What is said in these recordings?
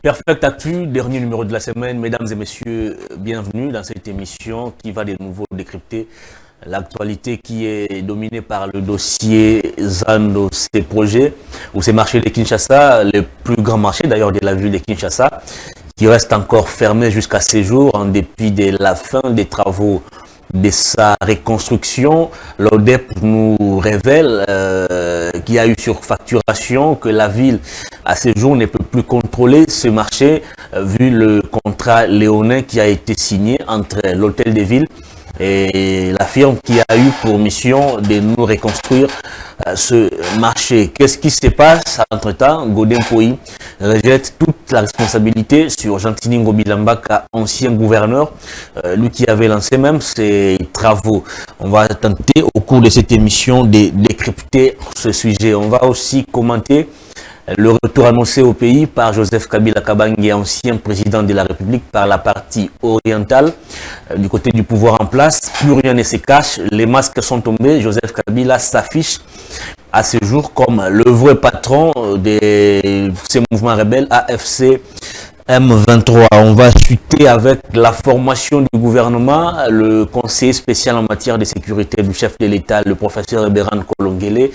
Perfect Actu, dernier numéro de la semaine. Mesdames et messieurs, bienvenue dans cette émission qui va de nouveau décrypter l'actualité qui est dominée par le dossier Zando, ces projets ou ces marchés de Kinshasa, le plus grand marché d'ailleurs de la ville de Kinshasa, qui reste encore fermé jusqu'à ce jour en dépit de la fin des travaux de sa reconstruction. L'ODEP nous révèle qu'il y a eu surfacturation, que la ville à ce jour ne peut plus contrôler ce marché vu le contrat léonin qui a été signé entre l'hôtel de ville et la firme qui a eu pour mission de nous reconstruire ce marché. Qu'est-ce qui se passe entre-temps? Godin Poyi rejette toute la responsabilité sur Gentini Ngobilambaka, ancien gouverneur, lui qui avait lancé même ces travaux. On va tenter au cours de cette émission de décrypter ce sujet. On va aussi commenter le retour annoncé au pays par Joseph Kabila Kabange, ancien président de la République, par la partie orientale. Du côté du pouvoir en place, plus rien ne se cache, les masques sont tombés. Joseph Kabila s'affiche à ce jour comme le vrai patron de ces mouvements rebelles AFC M23. On va chuter avec la formation du gouvernement. Le conseiller spécial en matière de sécurité du chef de l'État, le professeur Beran Kolongele,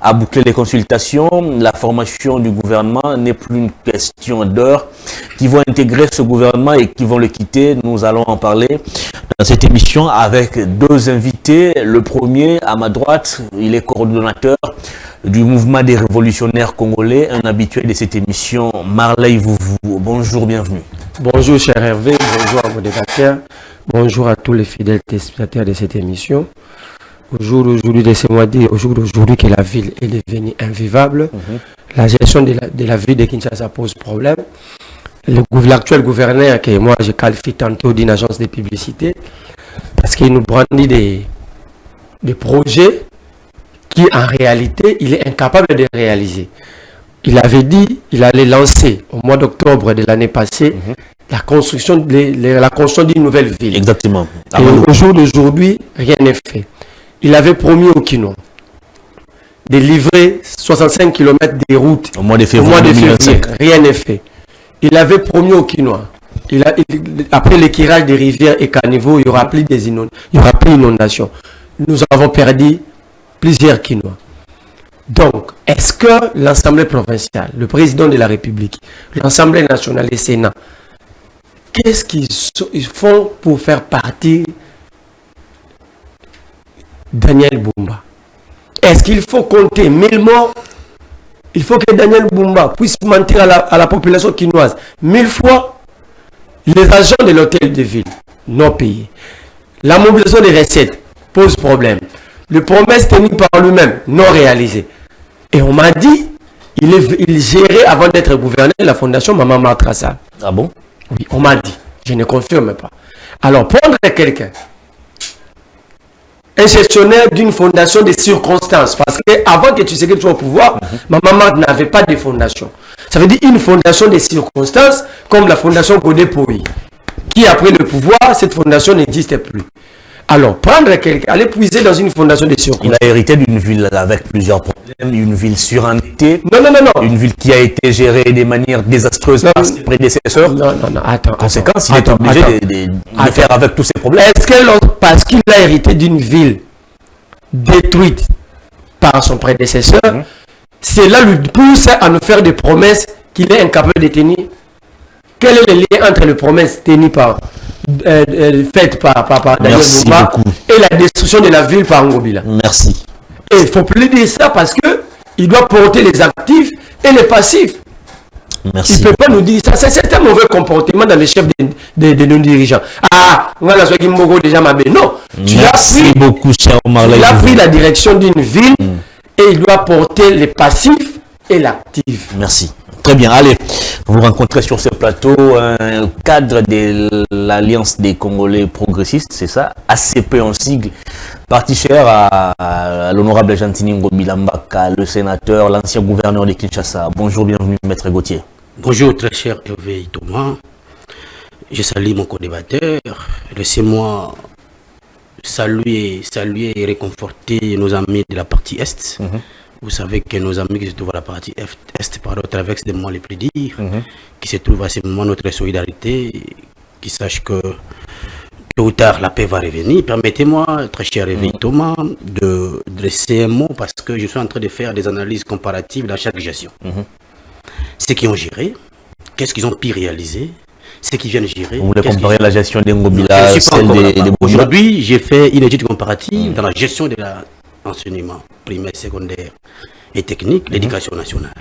a bouclé les consultations. La formation du gouvernement n'est plus une question d'heures. Qui vont intégrer ce gouvernement et qui vont le quitter, nous allons en parler dans cette émission avec deux invités. Le premier, à ma droite, il est coordonnateur du mouvement des révolutionnaires congolais, un habitué de cette émission, Marley Vouvou. Bonjour, bienvenue. Bonjour cher Hervé, bonjour à vos débatteurs, bonjour à tous les fidèles téléspectateurs de cette émission. Au jour d'aujourd'hui, laissez-moi dire, au jour d'aujourd'hui que la ville est devenue invivable, la gestion de la ville de Kinshasa pose problème. L'actuel gouverneur, que moi je qualifie tantôt d'une agence de publicité, parce qu'il nous brandit des projets qui en réalité, il est incapable de réaliser. Il avait dit, il allait lancer au mois d'octobre de l'année passée la construction d'une nouvelle ville. Exactement. Et au jour d'aujourd'hui, rien n'est fait. Il avait promis aux Kinois de livrer 65 km des routes au mois de février. Rien n'est fait. Il avait promis aux Kinois, après l'équirage des rivières et caniveaux, il n'y aura plus d'inondations. Nous avons perdu plusieurs Kinois. Donc, est-ce que l'Assemblée provinciale, le président de la République, l'Assemblée nationale et le Sénat, qu'est-ce qu'ils font pour faire partir Daniel Bumba? Est-ce qu'il faut compter 1000 morts? Il faut que Daniel Bumba puisse mentir à la population quinoise 1000 fois. Les agents de l'hôtel de ville non payés. La mobilisation des recettes pose problème. Les promesses tenues par lui-même non réalisées. Et on m'a dit, il gérait avant d'être gouverneur de la fondation Maman Matrassa. Ah bon? Oui, on m'a dit. Je ne confirme pas. Alors, prendre quelqu'un, un gestionnaire d'une fondation de circonstances, parce qu'avant que tu sais que tu sois au pouvoir, Maman n'avait pas de fondation. Ça veut dire une fondation de circonstances, comme la fondation Godé Poyi, qui après le pouvoir, cette fondation n'existe plus. Alors, prendre quelqu'un, aller puiser dans une fondation de circonstances. Il a hérité d'une ville avec plusieurs problèmes, une ville surendettée. Non. Une ville qui a été gérée de manière désastreuse par ses prédécesseurs. Non, attends. Conséquence, il est obligé de faire avec tous ces problèmes. Est-ce que parce qu'il a hérité d'une ville détruite par son prédécesseur, cela lui pousse à nous faire des promesses qu'il est incapable de tenir? Quel est le lien entre les promesses tenues faites par Daniel Bumba et la destruction de la ville par Ngobila? Merci. Et il ne faut plus dire ça parce qu'il doit porter les actifs et les passifs. Merci. Il ne peut pas nous dire ça. C'est un mauvais comportement dans les chefs de nos dirigeants. Ah, on a déjà mabé. Non. Tu as pris la direction d'une ville et il doit porter les passifs et l'actif. Merci. Très bien. Allez, vous rencontrez sur ce plateau un cadre de l'Alliance des Congolais progressistes, c'est ça, ACP en sigle, parti cher à l'honorable Gentini Ngobilambaka, le sénateur, l'ancien gouverneur de Kinshasa. Bonjour, bienvenue, Maître Gauthier. Bonjour, très cher Hervé Thomas. Je salue mon co-débatteur. Laissez-moi saluer et réconforter nos amis de la partie Est. vous savez que nos amis qui se trouvent à la partie Est, pardon, traversent des moments les plus durs, qui se trouvent à ces moments notre solidarité, qui sachent que tôt ou tard la paix va revenir. Permettez-moi, très cher Réveil Thomas, de dresser un mot parce que je suis en train de faire des analyses comparatives dans chaque gestion. Ceux qui ont géré, qu'est-ce qu'ils ont pu réaliser? Ceux qui viennent gérer. Vous voulez comparer la gestion des Ngobila, celle des Aujourd'hui, j'ai fait une étude comparative dans la gestion de l'enseignement primaire, secondaire et technique, l'éducation nationale.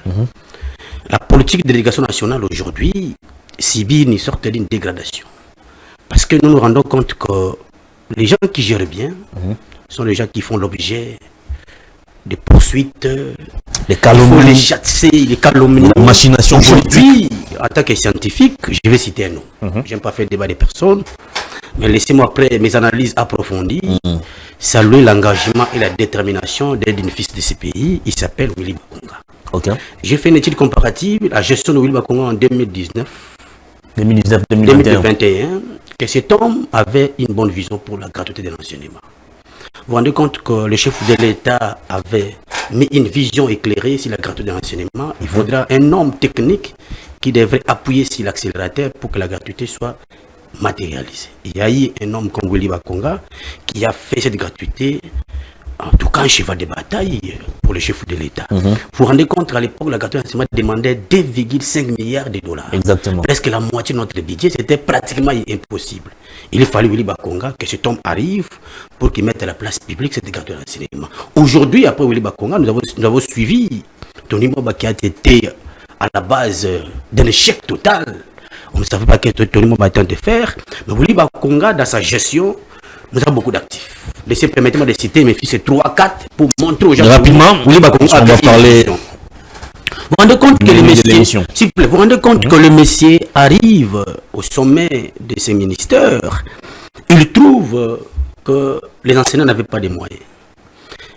La politique de l'éducation nationale aujourd'hui subit une sorte d'une dégradation. Parce que nous nous rendons compte que les gens qui gèrent bien sont les gens qui font l'objet des poursuites, les calomnies, les chasser, les calomnies, la machination politique. En tant que scientifique, je vais citer un nom. Je n'aime pas faire débat des personnes, mais laissez-moi après mes analyses approfondies, saluer l'engagement et la détermination d'un fils de ce pays. Il s'appelle Willy Bakonga. J'ai fait une étude comparative, la gestion de Willy Bakonga en 2019-2021, que cet homme avait une bonne vision pour la gratuité de l'enseignement. Vous vous rendez compte que le chef de l'État avait mis une vision éclairée sur la gratuité de l'enseignement. Il faudra un homme technique qui devrait appuyer sur l'accélérateur pour que la gratuité soit matérialisée. Il y a eu un homme comme Willy Bakonga qui a fait cette gratuité, en tout cas un cheval de bataille pour le chef de l'État. Vous vous rendez compte qu'à l'époque, la gratuité de l'enseignement demandait 2,5 milliards de dollars. Exactement. Presque la moitié de notre budget, c'était pratiquement impossible. Il a fallu Willy Bakonga que cet homme arrive pour qu'il mette à la place publique cette gratuité d'enseignement. Aujourd'hui, après Willy Bakonga, nous avons suivi Tony Moba qui a été à la base d'un échec total. On ne savait pas ce que Tony Moba était de faire. Mais Willy Bakonga, dans sa gestion, nous avons beaucoup d'actifs. Permettez-moi de citer mes fils 3-4 pour montrer aux gens. Rapidement, Willy Bakonga on va parler. Vous rendez compte que le messier, s'il vous plaît, vous rendez compte que le messier arrive au sommet de ses ministères, il trouve que les enseignants n'avaient pas de moyens.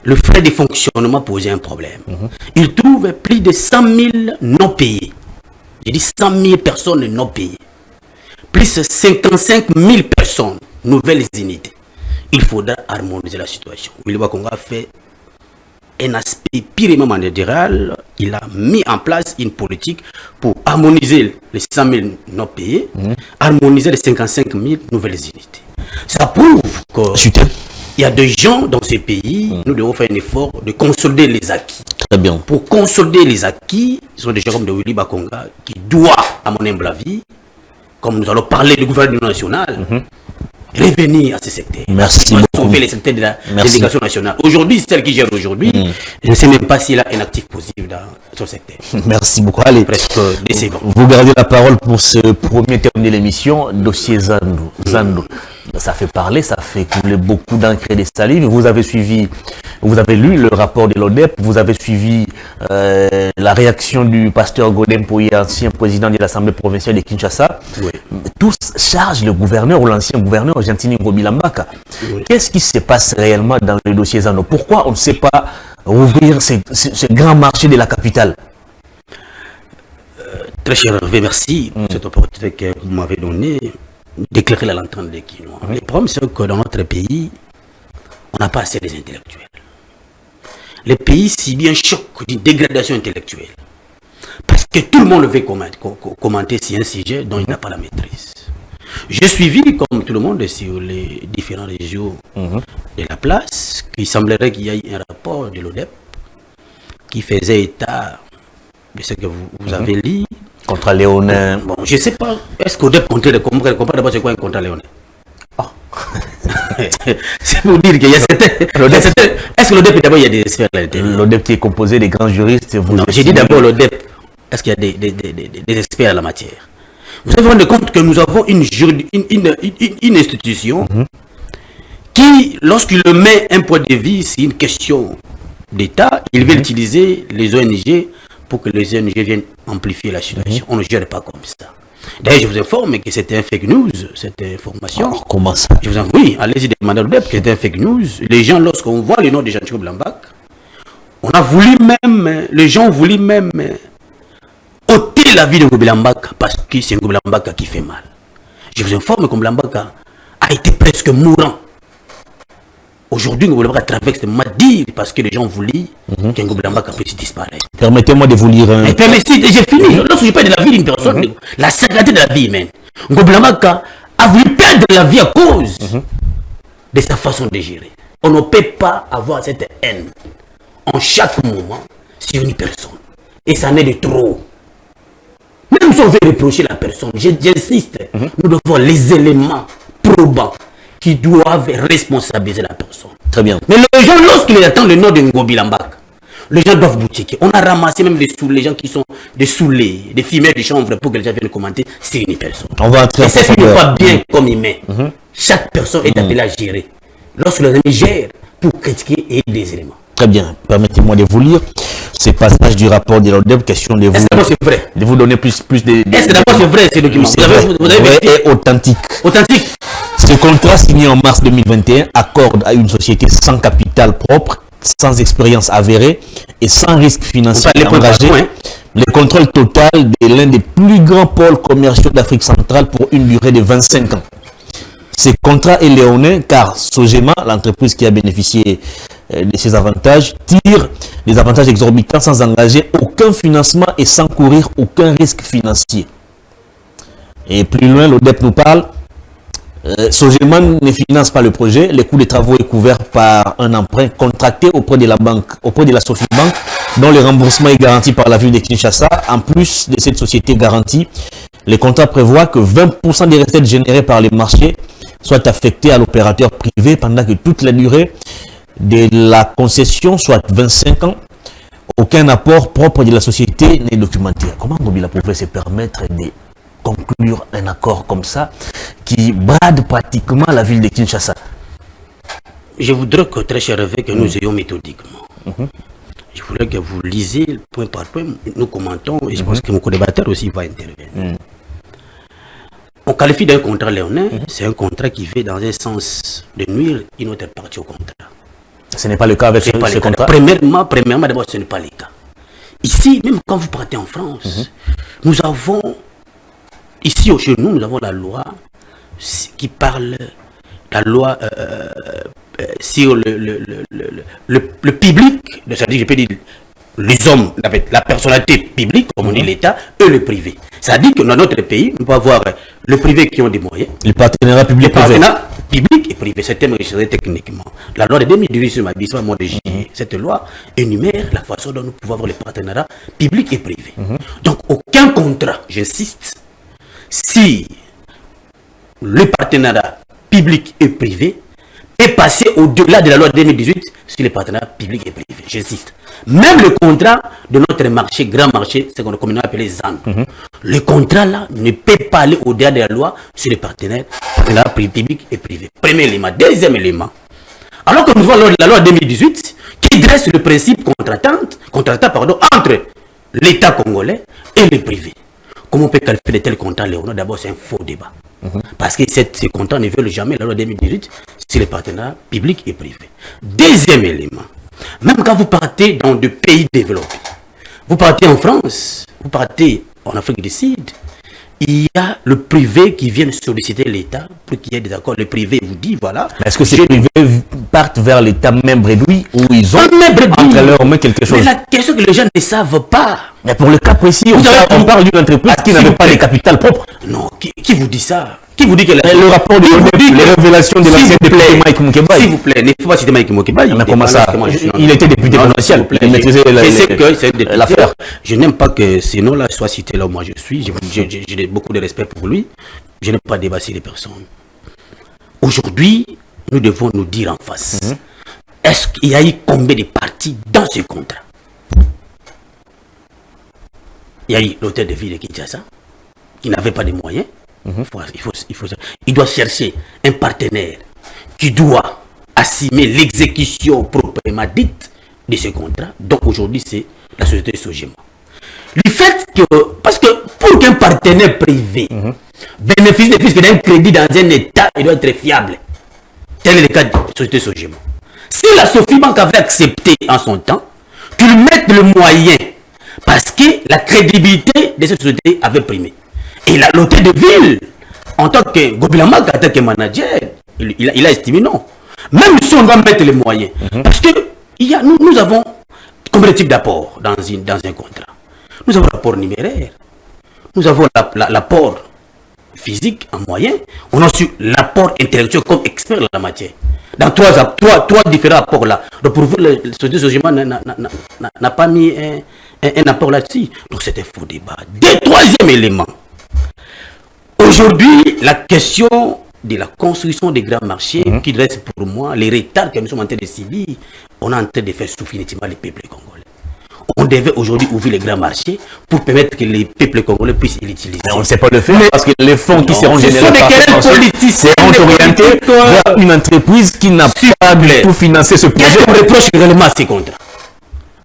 Le frais de fonctionnement posait un problème. Il trouve plus de 100 000 non payés. J'ai dit 100 000 personnes non payées. Plus de 55 000 personnes, nouvelles unités. Il faudra harmoniser la situation. Willy Bakonga a fait un aspect purement managérial. Il a mis en place une politique pour harmoniser les 100 000 non payés, harmoniser les 55 000 nouvelles unités. Ça prouve qu'il y a des gens dans ces pays, nous devons faire un effort de consolider les acquis. Très bien. Pour consolider les acquis, ce sont des gens comme de Willy Bakonga qui doit, à mon humble avis, comme nous allons parler du gouvernement national, revenir à ce secteur. Merci beaucoup. Sauver les secteurs de l'éducation nationale. Aujourd'hui, celle qui gère aujourd'hui, je ne sais même pas s'il a un actif possible dans son secteur. Merci beaucoup. Allez, presque décevant. Vous gardez la parole pour ce premier terme de l'émission, dossier Zando. Ça fait parler, ça fait couler beaucoup d'encre et de salive. Vous avez suivi, vous avez lu le rapport de l'ODEP, vous avez suivi la réaction du pasteur Godem Pouye, ancien président de l'Assemblée provinciale de Kinshasa. Oui. Tous chargent le gouverneur ou l'ancien gouverneur, Gentini Ngobila Mbaka. Oui. Qu'est-ce qui se passe réellement dans le dossier Zando? Pourquoi on ne sait pas rouvrir ce grand marché de la capitale? Très cher Hervé, merci pour cette opportunité que vous m'avez donnée d'éclairer la lanterne des Quinois. Le problème, c'est que dans notre pays, on n'a pas assez des intellectuels. Le pays subit un choc d'une dégradation intellectuelle. Parce que tout le monde veut commenter sur un sujet dont il n'a pas la maîtrise. J'ai suivi, comme tout le monde, sur les différents régions de la place, qu'il semblerait qu'il y ait un rapport de l'ODEP qui faisait état de ce que vous avez lu. Contre Léonin. Bon, je ne sais pas. Est-ce qu'ODEP compte le combat d'abord, c'est quoi un contrat Léonin? C'est pour dire qu'il y a certains. Est-ce que l'ODEP d'abord il y a des experts à l'intérieur? L'ODEP qui est composé des grands juristes. Non, j'ai dit d'abord l'ODEP. Est-ce qu'il y a des experts à la matière? Vous avez rendu compte que nous avons une institution qui, lorsqu'il met un point de vue sur une question d'État, il veut utiliser les ONG pour que les ONG viennent amplifier la situation. On ne gère pas comme ça. D'ailleurs, je vous informe que c'était un fake news, cette information. Alors, comment ça? Je vous informe, oui, allez-y demander à l'ODEP que c'était un fake news. Les gens, lorsqu'on voit le nom de Jean-Claude Blambak, on a voulu même, les gens ont voulu même ôter la vie de Ngobila Mbaka parce que c'est Ngobila Mbaka qui fait mal. Je vous informe que Ngobila Mbaka a été presque mourant. Aujourd'hui, Ngobila traverse m'a dit parce que les gens voulaient qu'un Ngobila puisse disparaître. Permettez-moi de vous lire un... Mais permettez, j'ai fini. Lorsque je parle de la vie d'une personne, la sacralité de la vie humaine, Ngobila a voulu perdre la vie à cause de sa façon de gérer. On ne peut pas avoir cette haine en chaque moment sur une personne. Et ça n'est de trop. Même si on veut reprocher la personne, j'insiste, nous devons les éléments probants qui doivent responsabiliser la personne. Très bien. Mais les gens, lorsqu'ils attendent le nom de Ngobila Mbaka, les gens doivent boutiquer. On a ramassé même les gens qui sont des saoulés, des femelles de chanvre pour que les gens viennent commenter sur une personne. On va entrer en c'est profondeur. pas bien comme humain. Chaque personne est appelée à gérer. Lorsque les amis gèrent pour critiquer et des éléments. Très bien. Permettez-moi de vous lire ces passages du rapport de l'ODEP, question de vous... Est-ce que d'abord c'est vrai? De vous donner plus de... Est-ce que d'abord c'est vrai ces documents? C'est vrai, vous avez vrai vérifié? et authentique. Authentique. Ce contrat signé en mars 2021 accorde à une société sans capital propre, sans expérience avérée et sans risque financier engagé le contrôle total de l'un des plus grands pôles commerciaux d'Afrique centrale pour une durée de 25 ans. Ce contrat est léonin car Sogema, l'entreprise qui a bénéficié de ces avantages, tire des avantages exorbitants sans engager aucun financement et sans courir aucun risque financier. Et plus loin, l'ODEP nous parle. Sogema ne finance pas le projet. Le coût des travaux est couvert par un emprunt contracté auprès de la banque, auprès de la Sofibank, dont le remboursement est garanti par la ville de Kinshasa. En plus de cette société garantie, le contrat prévoit que 20% des recettes générées par les marchés soient affectées à l'opérateur privé pendant que toute la durée de la concession, soit 25 ans, aucun apport propre de la société n'est documenté. Comment Ngobila pouvait se permettre de conclure un accord comme ça qui brade pratiquement la ville de Kinshasa? Je voudrais que, très cher Réveil, que nous ayons méthodiquement. Je voudrais que vous lisiez point par point, nous commentons, et je pense que mon co-débatteur aussi va intervenir. On qualifie d'un contrat léonin, c'est un contrat qui fait dans un sens de nuire une autre partie au contrat. Ce n'est pas le cas avec ce contrat. Premièrement, d'abord, ce n'est pas le cas. Ici, même quand vous partez en France, nous avons, ici chez nous, nous avons la loi qui parle, la loi sur le public, c'est-à-dire, je peux dire, les hommes, la personnalité publique, comme on dit l'État, et le privé. C'est-à-dire que dans notre pays, nous pouvons avoir le privé qui ont des moyens. Les partenariats publics et privés, c'est terminé techniquement. La loi de 2018 sur ma bise, moi de juillet, cette loi énumère la façon dont nous pouvons avoir les partenariats publics et privés. Donc, aucun contrat, j'insiste, si le partenariat public et privé est passé au-delà de la loi de 2018 sur les partenariats publics et privés. J'insiste. Même le contrat de notre marché, grand marché, c'est qu'on a communément appelé ZAN. Le contrat là ne peut pas aller au-delà de la loi sur les partenariats publics et privés. Premier élément. Deuxième élément. Alors que nous voyons la loi de 2018 qui dresse le principe contractant entre l'État congolais et le privé. Comment on peut qualifier de tels contrats, Léonard? D'abord, c'est un faux débat. Parce que ces contrats ne veulent jamais la loi 2018 sur les partenariats publics et privés. Deuxième élément, même quand vous partez dans des pays développés, vous partez en France, vous partez en Afrique du Sud, il y a le privé qui vient solliciter l'État pour qu'il y ait des accords. Le privé vous dit, voilà. Est-ce que ces privés partent vers l'État même bredouille ou ils ont entre leurs mains quelque chose? Mais la question que les gens ne savent pas. Mais pour le cas précis, on parle d'une entreprise qui n'avait pas de capital propre. Non, qui vous dit ça? Qui vous dit que le rapport de les révélations de l'ancien député Mike Moukébaye. S'il vous plaît, ne faut pas citer Mike Moukébaye. Mais comment ça? Il était député provincial. Il maîtrisait l'affaire. Je n'aime pas que ces noms-là soient cités là où moi je suis. J'ai beaucoup de respect pour lui. Je n'aime pas débasser les personnes. Aujourd'hui, nous devons nous dire en face. Est-ce qu'il y a eu combien de parties dans ce contrat? Il y a eu l'hôtel de ville de Kinshasa qui n'avait pas de moyens. Il doit chercher un partenaire qui doit assumer l'exécution proprement dite de ce contrat. Donc aujourd'hui, c'est la société Sogema. Le fait que, parce que pour qu'un partenaire privé bénéficie d'un crédit dans un État, il doit être fiable. Tel est le cas de la société Sogema. Si la Sofibank avait accepté en son temps, tu lui mettes le moyen, parce que la crédibilité de cette société avait primé. Et l'hôtel de ville, en tant que Ngobila Mbaka, en tant que manager, il a estimé non. Même si on doit mettre les moyens. Parce que nous avons combien de types d'apports dans un contrat? Nous avons l'apport numéraire. Nous avons l'apport physique en moyen. On a aussi l'apport intellectuel comme expert dans la matière. Dans trois différents apports là. Donc pour vous, le Sogima n'a pas mis un apport là-dessus. Donc c'est un faux débat. Troisième élément. Aujourd'hui, la question de la construction des grands marchés, qui reste pour moi les retards que nous sommes en train de subir, on est en train de faire souffrir les peuples congolais. On devait aujourd'hui ouvrir les grands marchés pour permettre que les peuples congolais puissent l'utiliser. On ne sait pas le faire parce que les fonds qui seront générés sont des querelles politiciennes seront orientés vers une entreprise qui n'a pas du tout financé ce projet. Qu'est-ce qu'on reproche réellement à ces contrats?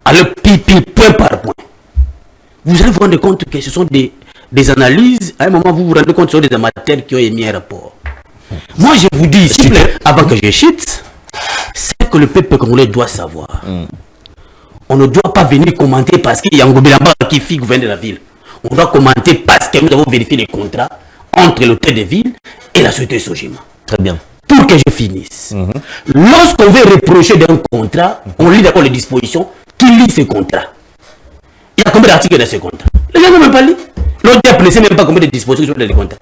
Alors, point par point. Vous allez vous rendre compte que ce sont des analyses. À un moment, vous vous rendez compte que ce sont des amateurs qui ont émis un rapport. Moi, je vous dis, avant que je chute, c'est que le peuple congolais doit savoir. On ne doit pas venir commenter parce qu'il y a un gouvernement qui fait gouverner la ville. On doit commenter parce que nous avons vérifié les contrats entre l'hôtel de ville et la société Sogima. Très bien. Pour que je finisse. Lorsqu'on veut reprocher d'un contrat, on lit d'abord les dispositions. Qui lit ce contrat? Il y a combien d'articles dans ce contrat? Les gens n'ont même pas lu. L'autre ne sait même pas combien de dispositions sur les contrats.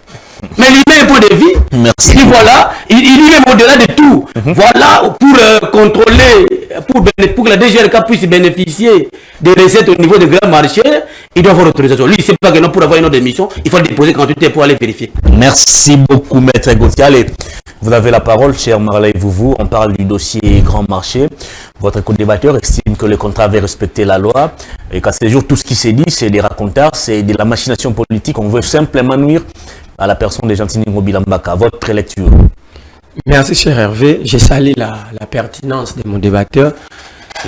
Mais il met un point de vue. Merci. Il dit voilà, il est même au-delà de tout. Voilà, pour contrôler, pour que la DGRK puisse bénéficier des recettes au niveau des grands marchés, il doit avoir l'autorisation. Lui, il ne sait pas que non, pour avoir une autre émission, il faut le déposer quand tu es pour aller vérifier. Merci beaucoup, Maître Gauthier. Allez, vous avez la parole, cher Marley Vouvou. On parle du dossier Grand Marché. Votre co-débatteur estime que le contrat avait respecté la loi et qu'à ce jour, tout ce qui s'est dit, c'est des racontars, c'est de la machination politique. On veut simplement nuire à la personne de Gentini Ngobilambaka. Votre lecture. Merci, cher Hervé. J'ai sali la pertinence de mon débatteur,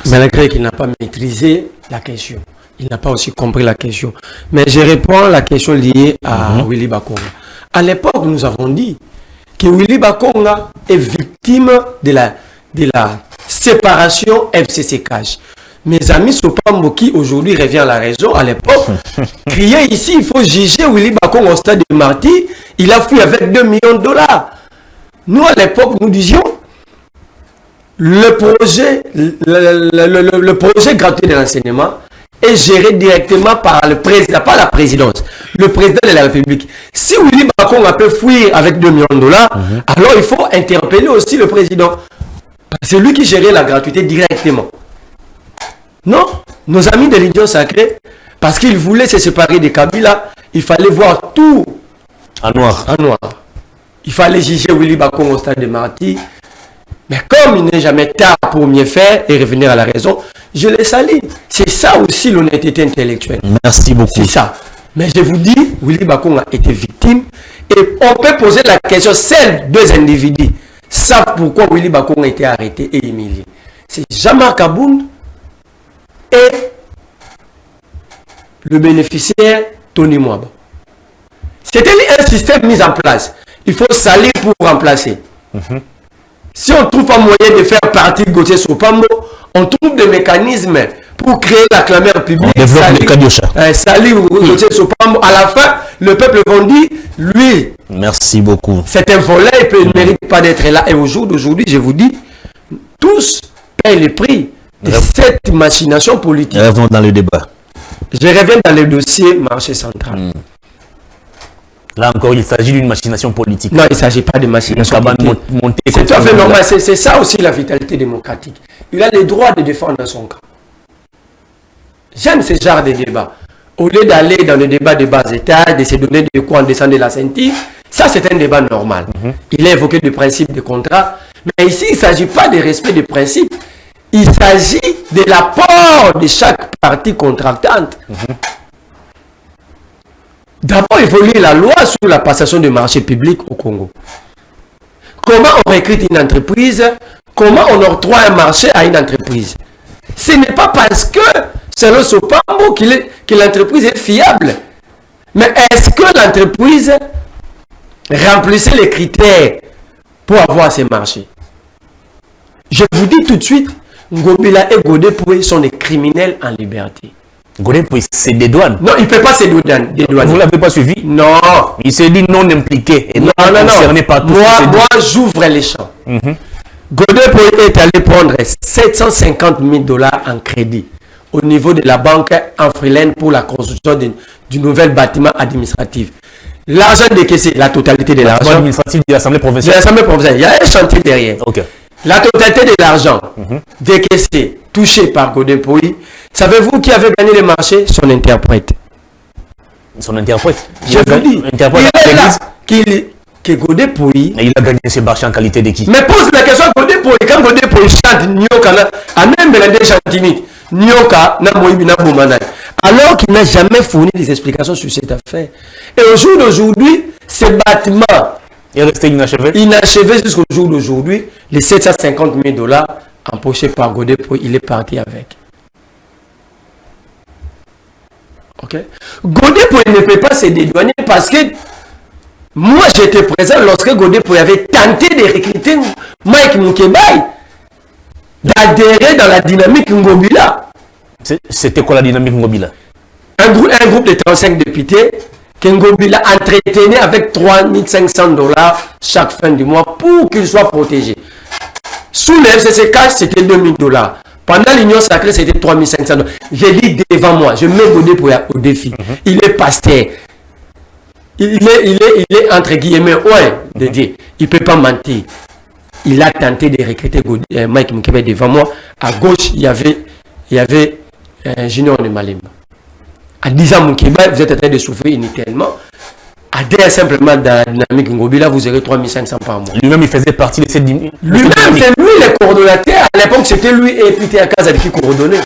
malgré qu'il n'a pas maîtrisé la question. Il n'a pas aussi compris la question. Mais je réponds à la question liée à Willy Bakonga. À l'époque, nous avons dit que Willy Bakonga est victime de la séparation FCC-CAJ. Mes amis Sopambo qui aujourd'hui revient à la raison, à l'époque, criait ici, il faut juger Willy Bakonga au stade de Marty, il a fui avec 2 millions de dollars. Nous, à l'époque, nous disions, le projet gratuit de l'enseignement est géré directement par le président, pas la présidence, le président de la République. Si Willy Bakonga peut fuir avec 2 millions de dollars, alors il faut interpeller aussi le président. C'est lui qui gérait la gratuité directement. Non, nos amis de l'Union sacrée, parce qu'ils voulaient se séparer de Kabila, il fallait voir tout en noir. En noir. Il fallait juger Willy Bakonga au stade de Marty. Mais comme il n'est jamais tard pour mieux faire et revenir à la raison, je les salue. C'est ça aussi l'honnêteté intellectuelle. Merci beaucoup. C'est ça. Mais je vous dis, Willy Bakonga était victime. Et on peut poser la question, seuls 2 individus savent pourquoi Willy Bakonga a été arrêté et humilié. C'est Jean-Marc Aboun et le bénéficiaire Tony Mwaba. C'était un système mis en place. Il faut salir pour remplacer. Si on ne trouve pas moyen de faire partie de Gauthier Sopambo, on trouve des mécanismes pour créer la clameur publique. Salir Gauthier Sopambo. À la fin, le peuple va dire, lui, merci beaucoup. C'est un volet, il ne mérite pas d'être là. Et au jour d'aujourd'hui, je vous dis, tous paient le prix de cette machination politique. Revenons dans le débat. Je reviens dans le dossier marché central. Là encore, il s'agit d'une machination politique. Non, il ne s'agit pas de machination politique. C'est tout à fait normal. C'est ça aussi la vitalité démocratique. Il a le droit de défendre son camp. J'aime ce genre de débat. Au lieu d'aller dans le débat de bas état, de se donner de quoi en descendre de la ceinture, ça c'est un débat normal. Il a évoqué le principe de contrat. Mais ici, il ne s'agit pas de respect des principes. Il s'agit de l'apport de chaque partie contractante. D'abord, il faut lire la loi sur la passation de marché public au Congo. Comment on recrute une entreprise? Comment on octroie un marché à une entreprise? Ce n'est pas parce que, selon Sopambo, que l'entreprise est fiable. Mais est-ce que l'entreprise remplissait les critères pour avoir ces marchés? Je vous dis tout de suite, Ngobila et Godepoué sont des criminels en liberté. Godepoué, c'est des douanes. Non, il ne peut pas se douaner. Vous ne l'avez pas suivi? Non. Il s'est dit non impliqué. Et non concerné par tout. Moi, j'ouvre les champs. Godeboy est allé prendre 750 000 $ en crédit au niveau de la banque Afrilaine pour la construction du nouvel bâtiment administratif. L'argent décaissé, la totalité de l'argent. Administratif de l'Assemblée provinciale. De l'Assemblée provinciale. Il y a un chantier derrière. Ok. La totalité de l'argent décaissé, touché par Godeboy. Savez-vous qui avait gagné le marché? Son interprète. Son interprète. Je vous dis, Interprète il est là que Godeboy. Et il a gagné ce marché en qualité de qui? Mais pose la question à Godeboy. Quand Godeboy chante Nyoka, a même Belende Chantini, Nyoka, Namoïbi, Naboumanaï. Alors qu'il n'a jamais fourni des explications sur cette affaire. Et au jour d'aujourd'hui, ce bâtiment est resté inachevé. Inachevé jusqu'au jour d'aujourd'hui. Les 750 000 $ empochés par Godeboy, il est parti avec. Ok. Godeboy ne peut pas se dédouaner parce que moi j'étais présent lorsque Godeboy avait tenté de recruter Mike Mukebai, d'adhérer dans la dynamique Ngobila. C'était quoi la dynamique Ngobila? Un groupe de 35 députés que Ngobila entretenait avec 3 500 $ chaque fin du mois pour qu'il soit protégé. Sous le FCC cash, c'était 2 000 $. Pendant l'Union sacrée, c'était 3 500 $. J'ai dit devant moi, je mets Godeboy au défi. Il est pasteur. Il est entre guillemets, ouais, de Dieu. Il ne peut pas mentir. Il a tenté de recruter Mike Mukebai devant moi. À gauche, il y avait Junior de Malemba. À 10 ans, Mukebai, vous êtes en train de souffrir inutilement. Adhérez simplement dans la dynamique Ngobila, vous aurez 3 500 $. par mois. Lui-même, il faisait partie de cette dynamique. Lui-même, c'est lui le coordonnateur. À l'époque, c'était lui et Peter Akazad qui coordonnait.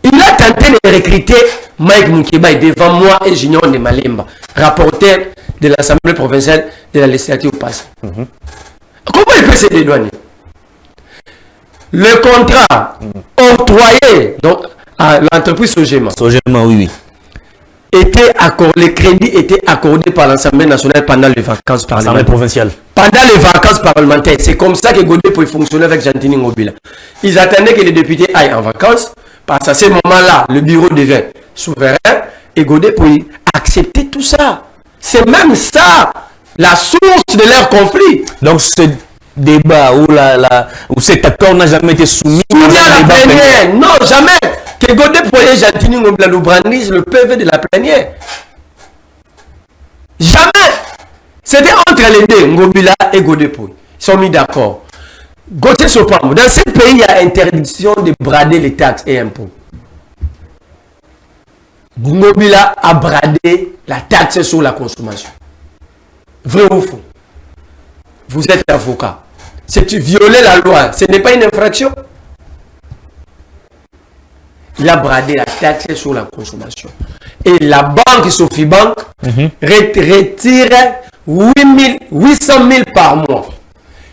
Il a tenté de recruter Mike Mukebai devant moi et Junior de Malemba, rapporteur de l'Assemblée provinciale de la législature passée. Comment il peut se dédouaner? Le contrat octroyé donc, à l'entreprise Sogema. Sogema, oui. Était accordé, le crédit était accordé par l'Assemblée nationale pendant les vacances parlementaires. Provinciale. Pendant les vacances parlementaires. C'est comme ça que Godeboy fonctionnait avec Jantini Ngobila. Ils attendaient que les députés aillent en vacances. Parce qu'à ce moment-là, le bureau devient souverain. Et Godeboy acceptait tout ça. C'est même ça la source de leur conflit. Donc ce débat où cet accord n'a jamais été soumis à la plénière. Non, jamais. Que Godeboy et Jantini Ngobila nous brandissent le PV de la plénière. Jamais. C'était entre les deux, Ngobila et Godeboy. Ils sont mis d'accord. Gauthier Sopambo, dans ce pays, il y a interdiction de brader les taxes et impôts. Ngobila a bradé la taxe sur la consommation. Vrai ou faux? Vous êtes avocat. C'est violer la loi. Ce n'est pas une infraction. Il a bradé la taxe sur la consommation. Et la banque Sofibank retire 800 000 par mois.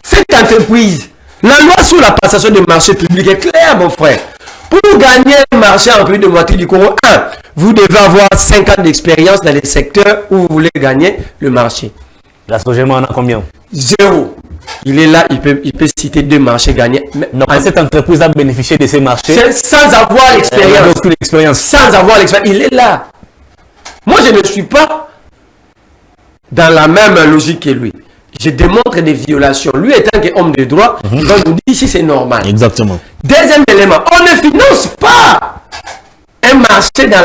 Cette entreprise, la loi sur la passation des marchés publics est claire, mon frère. Pour gagner un marché en plus de moitié du Congo, vous devez avoir 5 ans d'expérience dans les secteurs où vous voulez gagner le marché. La Sogema en a combien? 0. Il est là, il peut citer 2 marchés gagnés. Non, cette entreprise a bénéficié de ces marchés sans avoir l'expérience. Sans avoir l'expérience. Il est là. Moi, je ne suis pas dans la même logique que lui. Je démontre des violations. Lui étant homme de droit, il va nous dire si c'est normal. Exactement. Deuxième élément, on ne finance pas un marché dans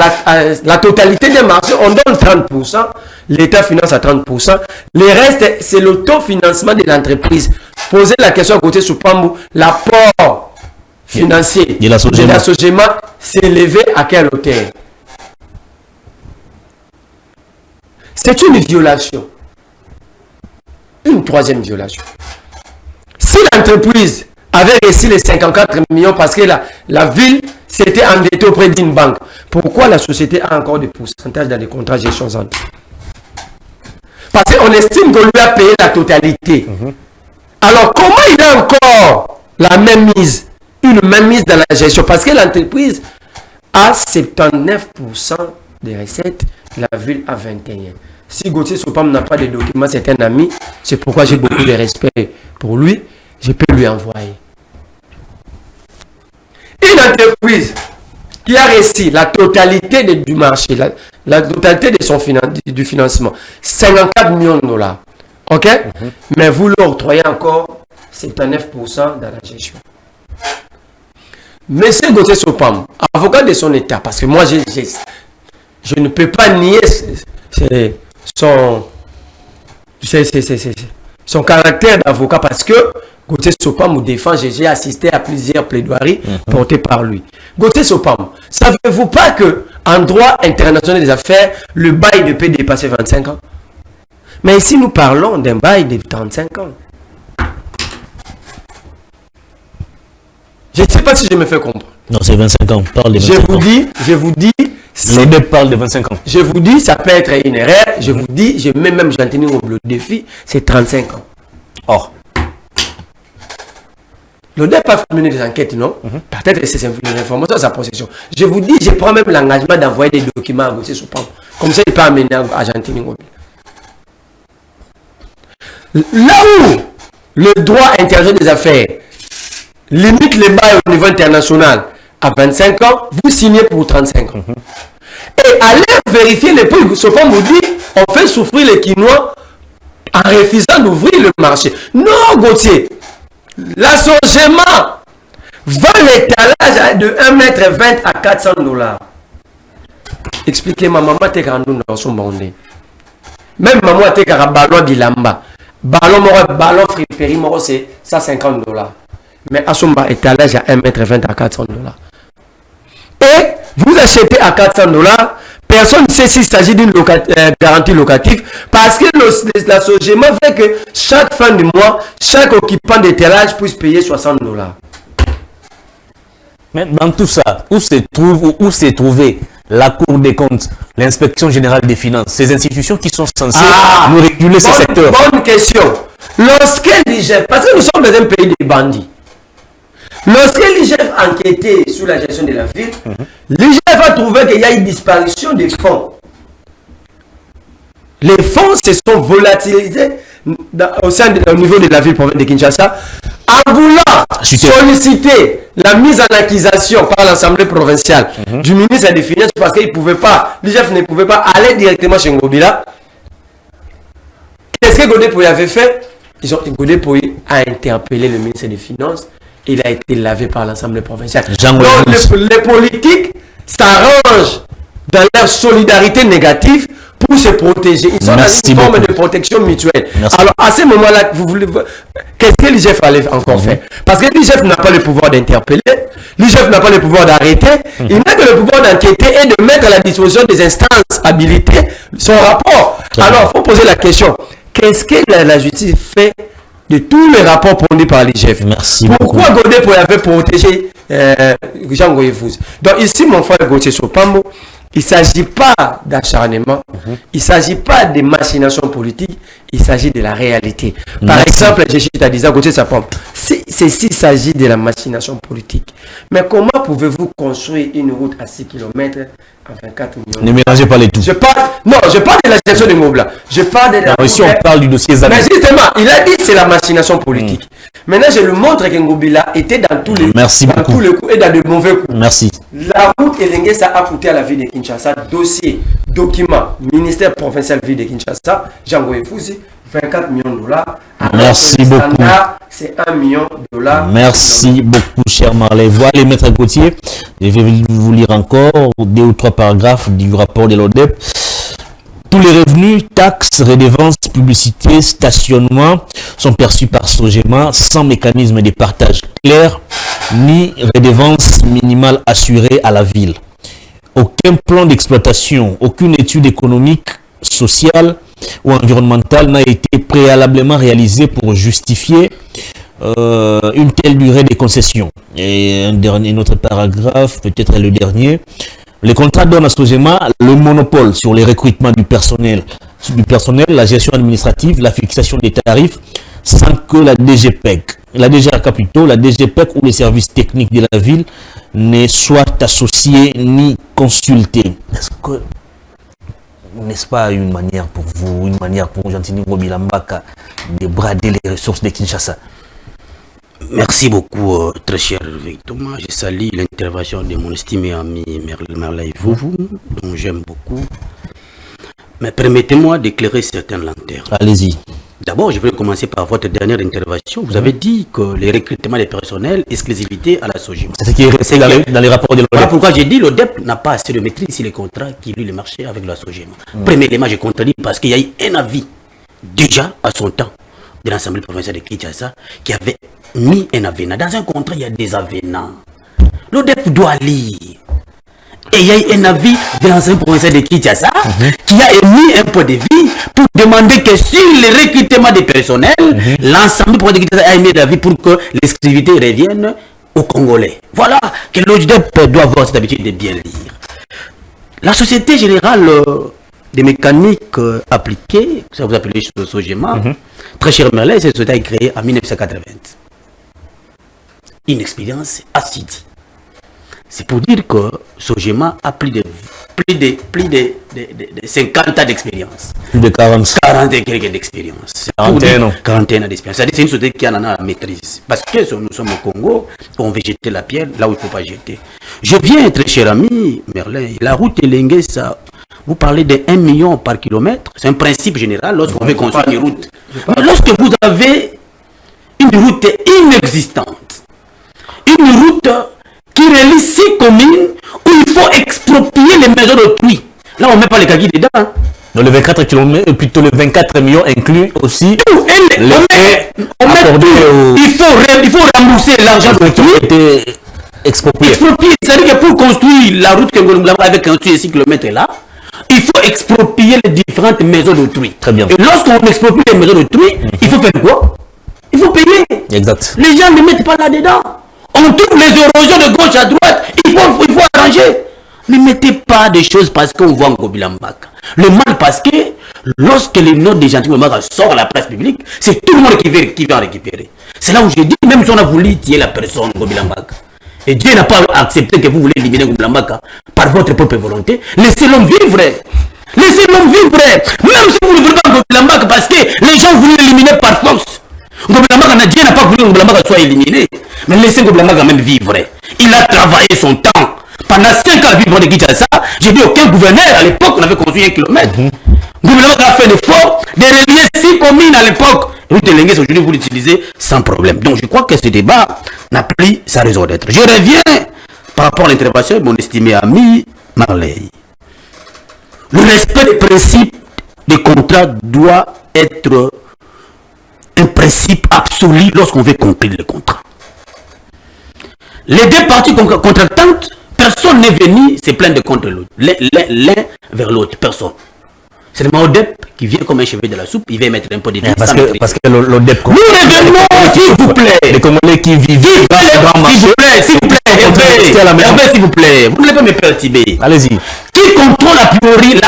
la totalité des marchés. On donne 30%, l'État finance à 30%. Le reste, c'est l'autofinancement de l'entreprise. Posez la question à côté sous Pambou, l'apport financier de la Sogema s'est élevé à quelle hauteur? C'est une violation. Une troisième violation. Si l'entreprise avait reçu les 54 millions parce que la ville s'était endettée auprès d'une banque, pourquoi la société a encore des pourcentages dans les contrats de gestion? Parce qu'on estime qu'on lui a payé la totalité. Alors comment il a encore la même mise, une même mise dans la gestion? Parce que l'entreprise a 79% des recettes, la ville a 21%. Si Gauthier Sopam n'a pas de documents, c'est un ami. C'est pourquoi j'ai beaucoup de respect pour lui. Je peux lui envoyer. Une entreprise qui a reçu la totalité du marché, la totalité de son financement, 54 millions de $. OK? Mais vous leur octroyez encore c'est à 9% dans la gestion. Monsieur Gauthier Sopam, avocat de son État, parce que moi, je ne peux pas nier son caractère d'avocat, parce que Gauthier Sopam nous défend. J'ai assisté à plusieurs plaidoiries portées par lui. Gauthier Sopam, savez-vous pas que en droit international des affaires, le bail ne peut dépasser 25 ans? Mais ici, nous parlons d'un bail de 35 ans. Je ne sais pas si je me fais comprendre. Non, c'est 25 ans. Parle de 25 ans. Je vous dis. L'ODEP parle de 25 ans. Je vous dis, ça peut être une erreur. Je vous dis, je mets même Jean-Tini au défi, c'est 35 ans. Or. L'ODEP a mené des enquêtes, non? Peut-être que c'est une information à sa possession. Je vous dis, je prends même l'engagement d'envoyer des documents à Gauthier Sopam. Comme ça, il peut amener à Jean-Tini Ngobila. Là où le droit international des affaires limite les bails au niveau international à 25 ans, vous signez pour 35 ans. Et allez vérifier les prix. Sopam vous dit, on fait souffrir les Quinois en refusant d'ouvrir le marché. Non, Gauthier, l'associement vend l'étalage de 1,20 m à 400 $. Expliquez-moi, maman, t'es quand nous dans son bondé. Même maman, t'es quand ballon bilamba. Ballon friperie, c'est 150 $. Mais à son étalage à 1,20 m à 400 $. Et vous achetez à 400 $, personne ne sait s'il s'agit d'une garantie locative, parce que l'association fait que chaque fin du mois, chaque occupant d'étalage puisse payer 60 $. Mais dans tout ça, où s'est trouvé la Cour des comptes, l'inspection générale des finances, ces institutions qui sont censées nous réguler ce secteur? Bonne question. Lorsque l'IGF, parce que nous sommes dans un pays de bandits, lorsque l'IGF enquêtait sur la gestion de la ville, l'IGF a trouvé qu'il y a une disparition des fonds. Les fonds se sont volatilisés au niveau de la ville de Kinshasa, en voulant solliciter la mise en accusation par l'Assemblée provinciale du ministre des Finances, parce qu'il pouvait pas, l'IGF ne pouvait pas aller directement chez Ngobila. Qu'est-ce que Godé avait fait? Godé a interpellé le ministre des Finances. Il a été lavé par l'Assemblée provinciale. Donc les politiques s'arrangent dans leur solidarité négative pour se protéger. Ils sont dans une forme de protection mutuelle. Merci. Alors à ce moment-là, qu'est-ce que l'IGF allait encore faire? Parce que l'IGF n'a pas le pouvoir d'interpeller, l'IGF n'a pas le pouvoir d'arrêter, il n'a que le pouvoir d'enquêter et de mettre à la disposition des instances habilitées son rapport. Alors il faut poser la question, qu'est-ce que la justice fait de tous les rapports produits par l'IGF? Merci. Pourquoi Godé avait protégé Jean Goyefouz? Donc ici, mon frère Gauthier Sopambo, il ne s'agit pas d'acharnement, il ne s'agit pas de machination politique, il s'agit de la réalité. Par exemple, je suis à dire Gauthier Sopambo, s'il s'agit de la machination politique, mais comment pouvez-vous construire une route à 6 km à 24 millions? Ne mélangez pas les tout. Je parle de la gestion de Ngobila. Je parle de la... Ici, on parle du dossier Zanu. Mais justement, il a dit que c'est la machination politique. Maintenant, je le montre que Ngobila était dans tous les coups et dans de mauvais coups. Merci. La route Elengesa a coûté à la ville de Kinshasa, dossier, document, ministère provincial ville de Kinshasa, Jean Goyefouz, 24 millions de $. Merci beaucoup. C'est 1 million de $. Merci beaucoup, cher Marley. Voilà, maître Gauthier. Je vais vous lire encore 2 ou 3 paragraphes du rapport de l'ODEP. Tous les revenus, taxes, redevances, publicité, stationnement sont perçus par Sogema sans mécanisme de partage clair ni redevance minimale assurée à la ville. Aucun plan d'exploitation, aucune étude économique, sociale ou environnementale n'a été préalablement réalisée pour justifier une telle durée de concession. Et un autre paragraphe, peut-être le dernier. Les contrats donnent à Sogema le monopole sur les recrutements du personnel, la gestion administrative, la fixation des tarifs, sans que la DGPEC, la DGRK plutôt, la DGPEC ou les services techniques de la ville ne soient associés ni consultés. Est-ce que, n'est-ce pas une manière pour vous, une manière pour Jean-Tini Ngobila Mbaka de brader les ressources de Kinshasa? Merci beaucoup, très cher Thomas. Je salue l'intervention de mon estimé ami Marley Vouvou, dont j'aime beaucoup. Mais permettez-moi d'éclairer certaines lanternes. Allez-y. D'abord, je vais commencer par votre dernière intervention. Vous avez dit que les recrutements des personnels, exclusivité à la SOGEMA. C'est ce qui est resté dans les rapports de l'ODEP. Voilà pourquoi j'ai dit l'ODEP n'a pas assez de maîtrise sur les contrats qui lui le marché avec la SOGEMA. Premièrement, j'ai contredit parce qu'il y a eu un avis déjà à son temps de l'Assemblée provinciale de Kinshasa qui avait mis un avenant. Dans un contrat, il y a des avenants. L'ODEP doit lire. Et il y a eu un avis de l'Assemblée provinciale de Kinshasa qui a émis un point de vue pour demander que sur le recrutement des personnels, l'Assemblée provinciale de Kinshasa a émis un avis pour que l'exclusivité revienne aux Congolais. Voilà que l'ODEP doit avoir cette habitude de bien lire. La Société Générale des Mécaniques Appliquées, ça vous appelez SOGEMA, très cher Merlin, cette société a été créée en 1980. Une expérience assidue. C'est pour dire que SOGEMA a plus de 50 ans d'expérience. Plus de 40. 40 et quelques d'expérience. 41 ans. 41 ans d'expérience. C'est une société qui en a la maîtrise. Parce que nous sommes au Congo, on veut jeter la pierre là où il ne faut pas jeter. Je viens, très cher ami Merlin, la route Elenguesa, vous parlez de 1 million par kilomètre. C'est un principe général lorsqu'on veut construire une route. Mais lorsque vous avez une route inexistante, une route qui relie 6 communes où il faut exproprier les maisons d'autrui. Là, on ne met pas les kaki dedans. Hein. Donc, le 24 km, plutôt le 24 millions inclut aussi il faut rembourser l'argent d'autrui. Exproprié. C'est-à-dire que pour construire la route avec un 6 km là, il faut exproprier les différentes maisons d'autrui. Très bien. Et lorsqu'on exproprie les maisons d'autrui, il faut faire quoi? Il faut payer. Exact. Les gens ne mettent pas là-dedans. On trouve les érosions de gauche à droite. Il faut arranger. Ne mettez pas des choses parce qu'on voit en Gobilambaka. Le mal parce que lorsque les notes des gentils sortent à la place publique, c'est tout le monde qui va récupérer. C'est là où je dis, même si on a voulu tuer la personne Gobilambaka, et Dieu n'a pas accepté que vous voulez éliminer Gobilambaka par votre propre volonté, laissez l'homme vivre. Laissez l'homme vivre. Même si vous ne voulez pas Gobilambaka parce que les gens voulaient l'éliminer par force. Dieu n'a pas voulu que Gobilambaka soit éliminé. Mais laissez Gobilambaka même vivre. Il a travaillé son temps. Pendant 5 ans, vivre de Kinshasa, j'ai dit aucun gouverneur à l'époque, on avait construit 1 kilomètre. Gobilambaka a fait l'effort de relier 6 communes à l'époque. Route Elengues, aujourd'hui, vous l'utilisez sans problème. Donc je crois que ce débat n'a plus sa raison d'être. Je reviens par rapport à l'intervention de mon estimé ami Marley. Le respect des principes des contrats doit être un principe absolu lorsqu'on veut conclure le contrat. Les deux parties contractantes, personne n'est venu se plaindre contre l'autre. L'un vers l'autre, personne. C'est le MODEP qui vient comme un cheveu de la soupe, il vient mettre un peu de vie. Parce que l'ODEP... Nous revenons, s'il vous plaît. Les Congolais qui vivent dans les grands marchés... S'il vous plaît, s'il vous plaît. Vous ne devez pas me perturber. Allez-y. Qui contrôle a priori,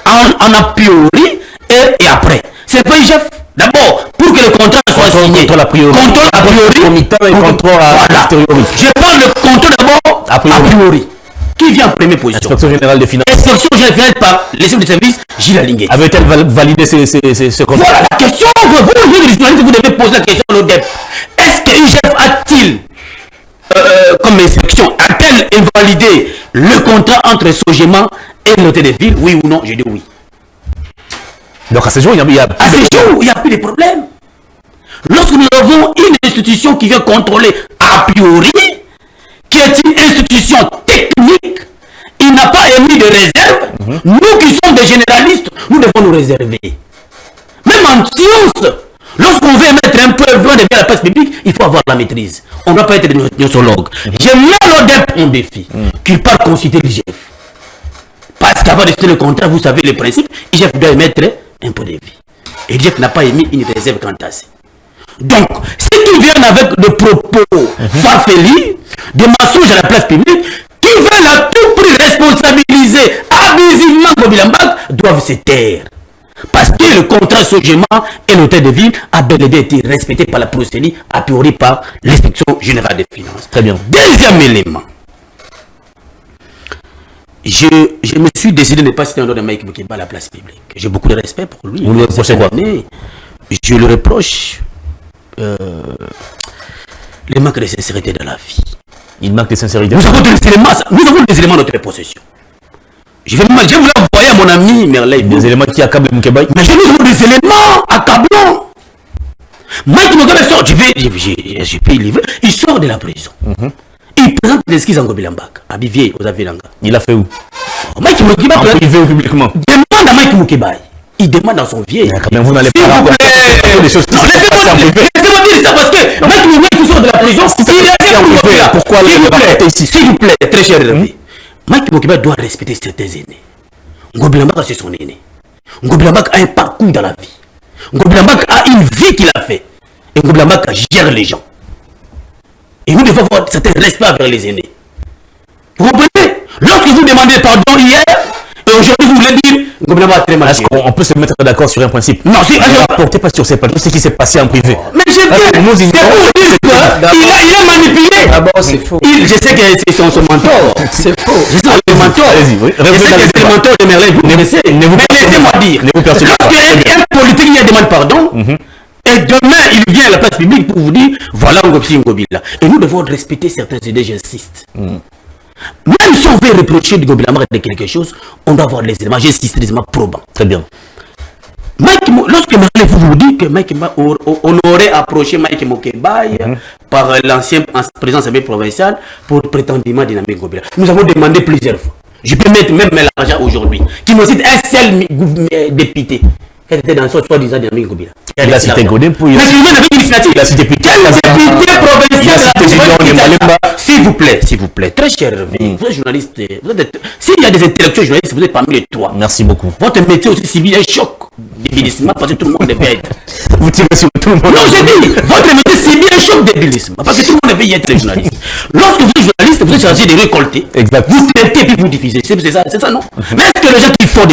en a priori et après? C'est pas chef. D'abord, pour que le contrat soit signé. Contrôle a priori. Contrôle a priori. Et contrôle a posteriori. Je parle de contrôle d'abord a priori. Qui vient en première position? Inspection générale des finances. Inspection générale par les chefs de service, Gilles Alingué. Avait-elle validé ce contrat? Voilà la question. Vous devez poser la question à l'ODEP. Est-ce que l'IGF a-t-il, comme inspection, a-t-elle invalidé le contrat entre SOGEMA et l'hôtel de ville? Oui ou non? Je dis oui. Donc à ce jour, il n'y a plus de problème. Lorsque nous avons une institution qui vient contrôler a priori, qui est une institution technique, il n'a pas émis de réserve. Nous qui sommes des généralistes, nous devons nous réserver. Même en science, lorsqu'on veut mettre un peu loin de la place publique, il faut avoir la maîtrise. On ne doit pas être des nosologues. Je mets l'ODEP en défi, qu'il part consulter l'IGF. Parce qu'avant de signer le contrat, vous savez le principe, l'IGF doit émettre un peu de vie. Et l'IGF n'a pas émis une réserve quant à ça. Donc, si tu viens avec des propos farfelus, des mensonges à la place publique, qui veulent à tout prix responsabiliser abusivement Gobilambaka, doivent se taire. Parce que le contrat SOGEMA et l'hôtel de ville a bel et bien été respecté par la procédure, a priori par l'inspection générale des finances. Très bien. Deuxième élément. Je me suis décidé de ne pas citer un nom de Mike Boukeba à la place publique. J'ai beaucoup de respect pour lui. Vous lui reprochez quoi? Je le reproche le manque de sincérité de la vie. Il manque de sincérité. Nous avons des éléments de notre possession. Je vais vous envoyer à mon ami Merlin. Des éléments qui accablent Moukébaï. Mais je nous avons des éléments accablants. Mike Mugabe sort, je peux livrer, il sort de la prison. Il présente des esquisses en Gobilambak, à Bivier, aux Avilanga. Il a fait où? Mike Mugabe en privé ou publiquement? Demande à Mike Mugabe. Il demande à son vieil. Quand même, vous n'allez pas rapporter des choses qui se passent en privé. Laissez-moi dire ça parce que Mike Mugabe sort de la prison. Pourquoi le rapporter ici? S'il vous plaît, très cher ami. Mike Mugabe doit respecter certains aînés. Ngobilambak, c'est son aîné. Ngobilambak a un parcours dans la vie. Ngobilambak a une vie qu'il a fait. Et Ngobilambak gère les gens. Et nous devons avoir certain respect envers les aînés. Vous comprenez? Lorsque vous demandez pardon hier, et aujourd'hui vous voulez dire, Ngobilambak a très mal. Est-ce qu'on peut se mettre d'accord sur un principe? Non, si, ne rapportez pas sur ce qui s'est passé en privé. Mais je viens, c'est pour dire qu'il a manipulé. D'abord, c'est faux. Je sais que c'est son mentor. C'est faux. Je sais que c'est le mentor. Allez-y, oui. Je sais que c'est le mentor de Merlin. Vous connaissez. Mais laissez-moi dire. Lorsqu'un politique vient demande pardon, et demain il vient à la place publique pour vous dire voilà Ngopsi Ngobila. Et nous devons respecter certains idées, j'insiste. Même si on veut reprocher de Ngobila de quelque chose, on doit avoir les éléments, j'insiste, les éléments probants. Très bien. Lorsque Merlin vous dit que on aurait approché Mike Mukebaye par l'ancien président de l'Assemblée provinciale pour prétendument dynamique Ngobila, nous avons demandé plusieurs fois. Je peux mettre même l'argent aujourd'hui, qui me cite un seul député qui était dans son soi-disant dynamique Ngobila. Il a cité Godin pour... Mais il a cité député provincial. S'il vous plaît, très cher, vous êtes journaliste, s'il y a des intellectuels journalistes, vous êtes parmi les trois. Merci beaucoup. Votre métier aussi subit un choc d'ébillissement parce que tout le monde devait être. Vous tirez sur tout le monde. Non, j'ai dit, votre métier subit un choc d'ébillissement parce que tout le monde devait y être les journalistes. Lorsque vous êtes journaliste, vous êtes chargé de récolter. Exact. Vous traitez puis vous diffusez. C'est ça, non? Mais est-ce que les gens qui font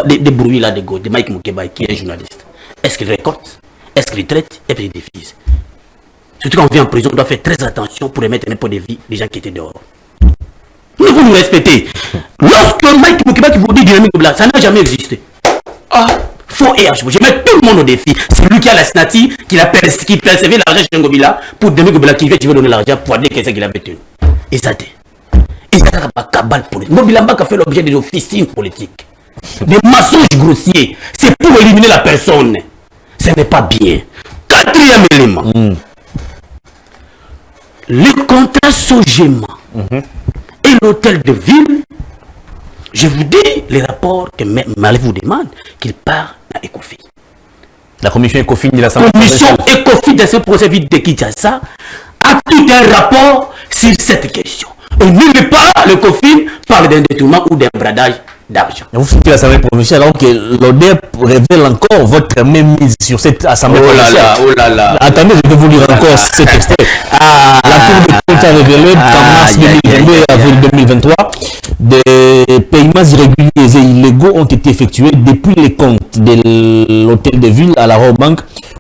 des bruits là, de Mike Mukebaye, qui est journaliste, est-ce qu'ils récoltent? Est-ce qu'ils traitent et puis ils diffusent? Surtout quand on vient en prison, on doit faire très attention pour remettre un point de vue des gens qui étaient dehors. Nous devons nous respecter. Lorsque Mike Mukebaye vous dit dynamique Ngobila, ça n'a jamais existé. Ah, faux et H. Je mets tout le monde au défi. C'est lui qui a la signature, qui percevait l'argent chez Ngobila pour dynamique Ngobila qui veut donner l'argent pour dire qu'est-ce qu'il avait tenu. Et ça t'est. Et ça n'a pas cabale politique. Ngobila a fait l'objet des officines politiques. Des mensonges grossiers. C'est pour éliminer la personne. Ce n'est pas bien. Quatrième élément. Le contrat Sogema et l'hôtel de ville, je vous dis les rapports que Merlin vous demande qu'il part à Ecofin. La commission Ecofin de l'Assemblée. La commission Ecofin de ce procès vide de Kinshasa a tout un rapport sur cette question. Et nulle part le Ecofin parle d'un détournement ou d'un bradage d'argent. Vous faites l'Assemblée provinciale alors que l'ODEP révèle encore votre mise sur cette Assemblée provinciale. Oh là là. Attendez, je vais vous lire encore cet extrait. La Cour des comptes a révélé qu'en mars 2022 et avril 2023, des paiements irréguliers et illégaux ont été effectués depuis les comptes de l'hôtel de ville à la Robank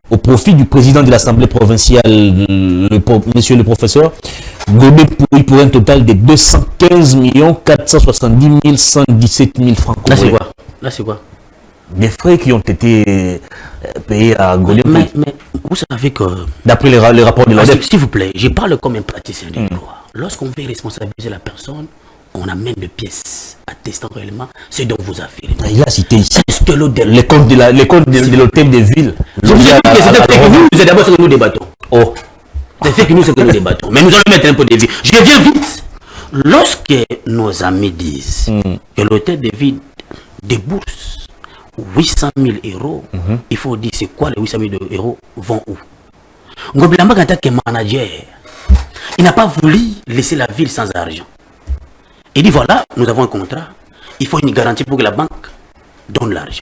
au profit du président de l'Assemblée provinciale, monsieur le professeur Godin, pour un total de 215 470 117 000 francs. Là c'est quoi? Des frais qui ont été payés à Godin. Mais vous savez que... D'après les rapports de l'ODEP. S'il vous plaît, je parle comme un praticien du droit. Lorsqu'on veut responsabiliser la personne, on amène des pièces attestant réellement ce dont vous affirmez. Il a cité ici. Est-ce que l'hôtel... Les comptes de l'hôtel de ville. Je vous ai dit que c'était fait que nous, c'est d'abord ce que nous débattons. Oh. C'est fait que nous, c'est que nous débattons. Mais nous allons mettre un peu de vie. Je viens vite. Lorsque nos amis disent que l'hôtel de ville débourse 800 000 euros, il faut dire c'est quoi les 800 000 euros vont où? Ngobila en tant que manager, il n'a pas voulu laisser la ville sans argent. Il dit voilà, nous avons un contrat, il faut une garantie pour que la banque donne l'argent.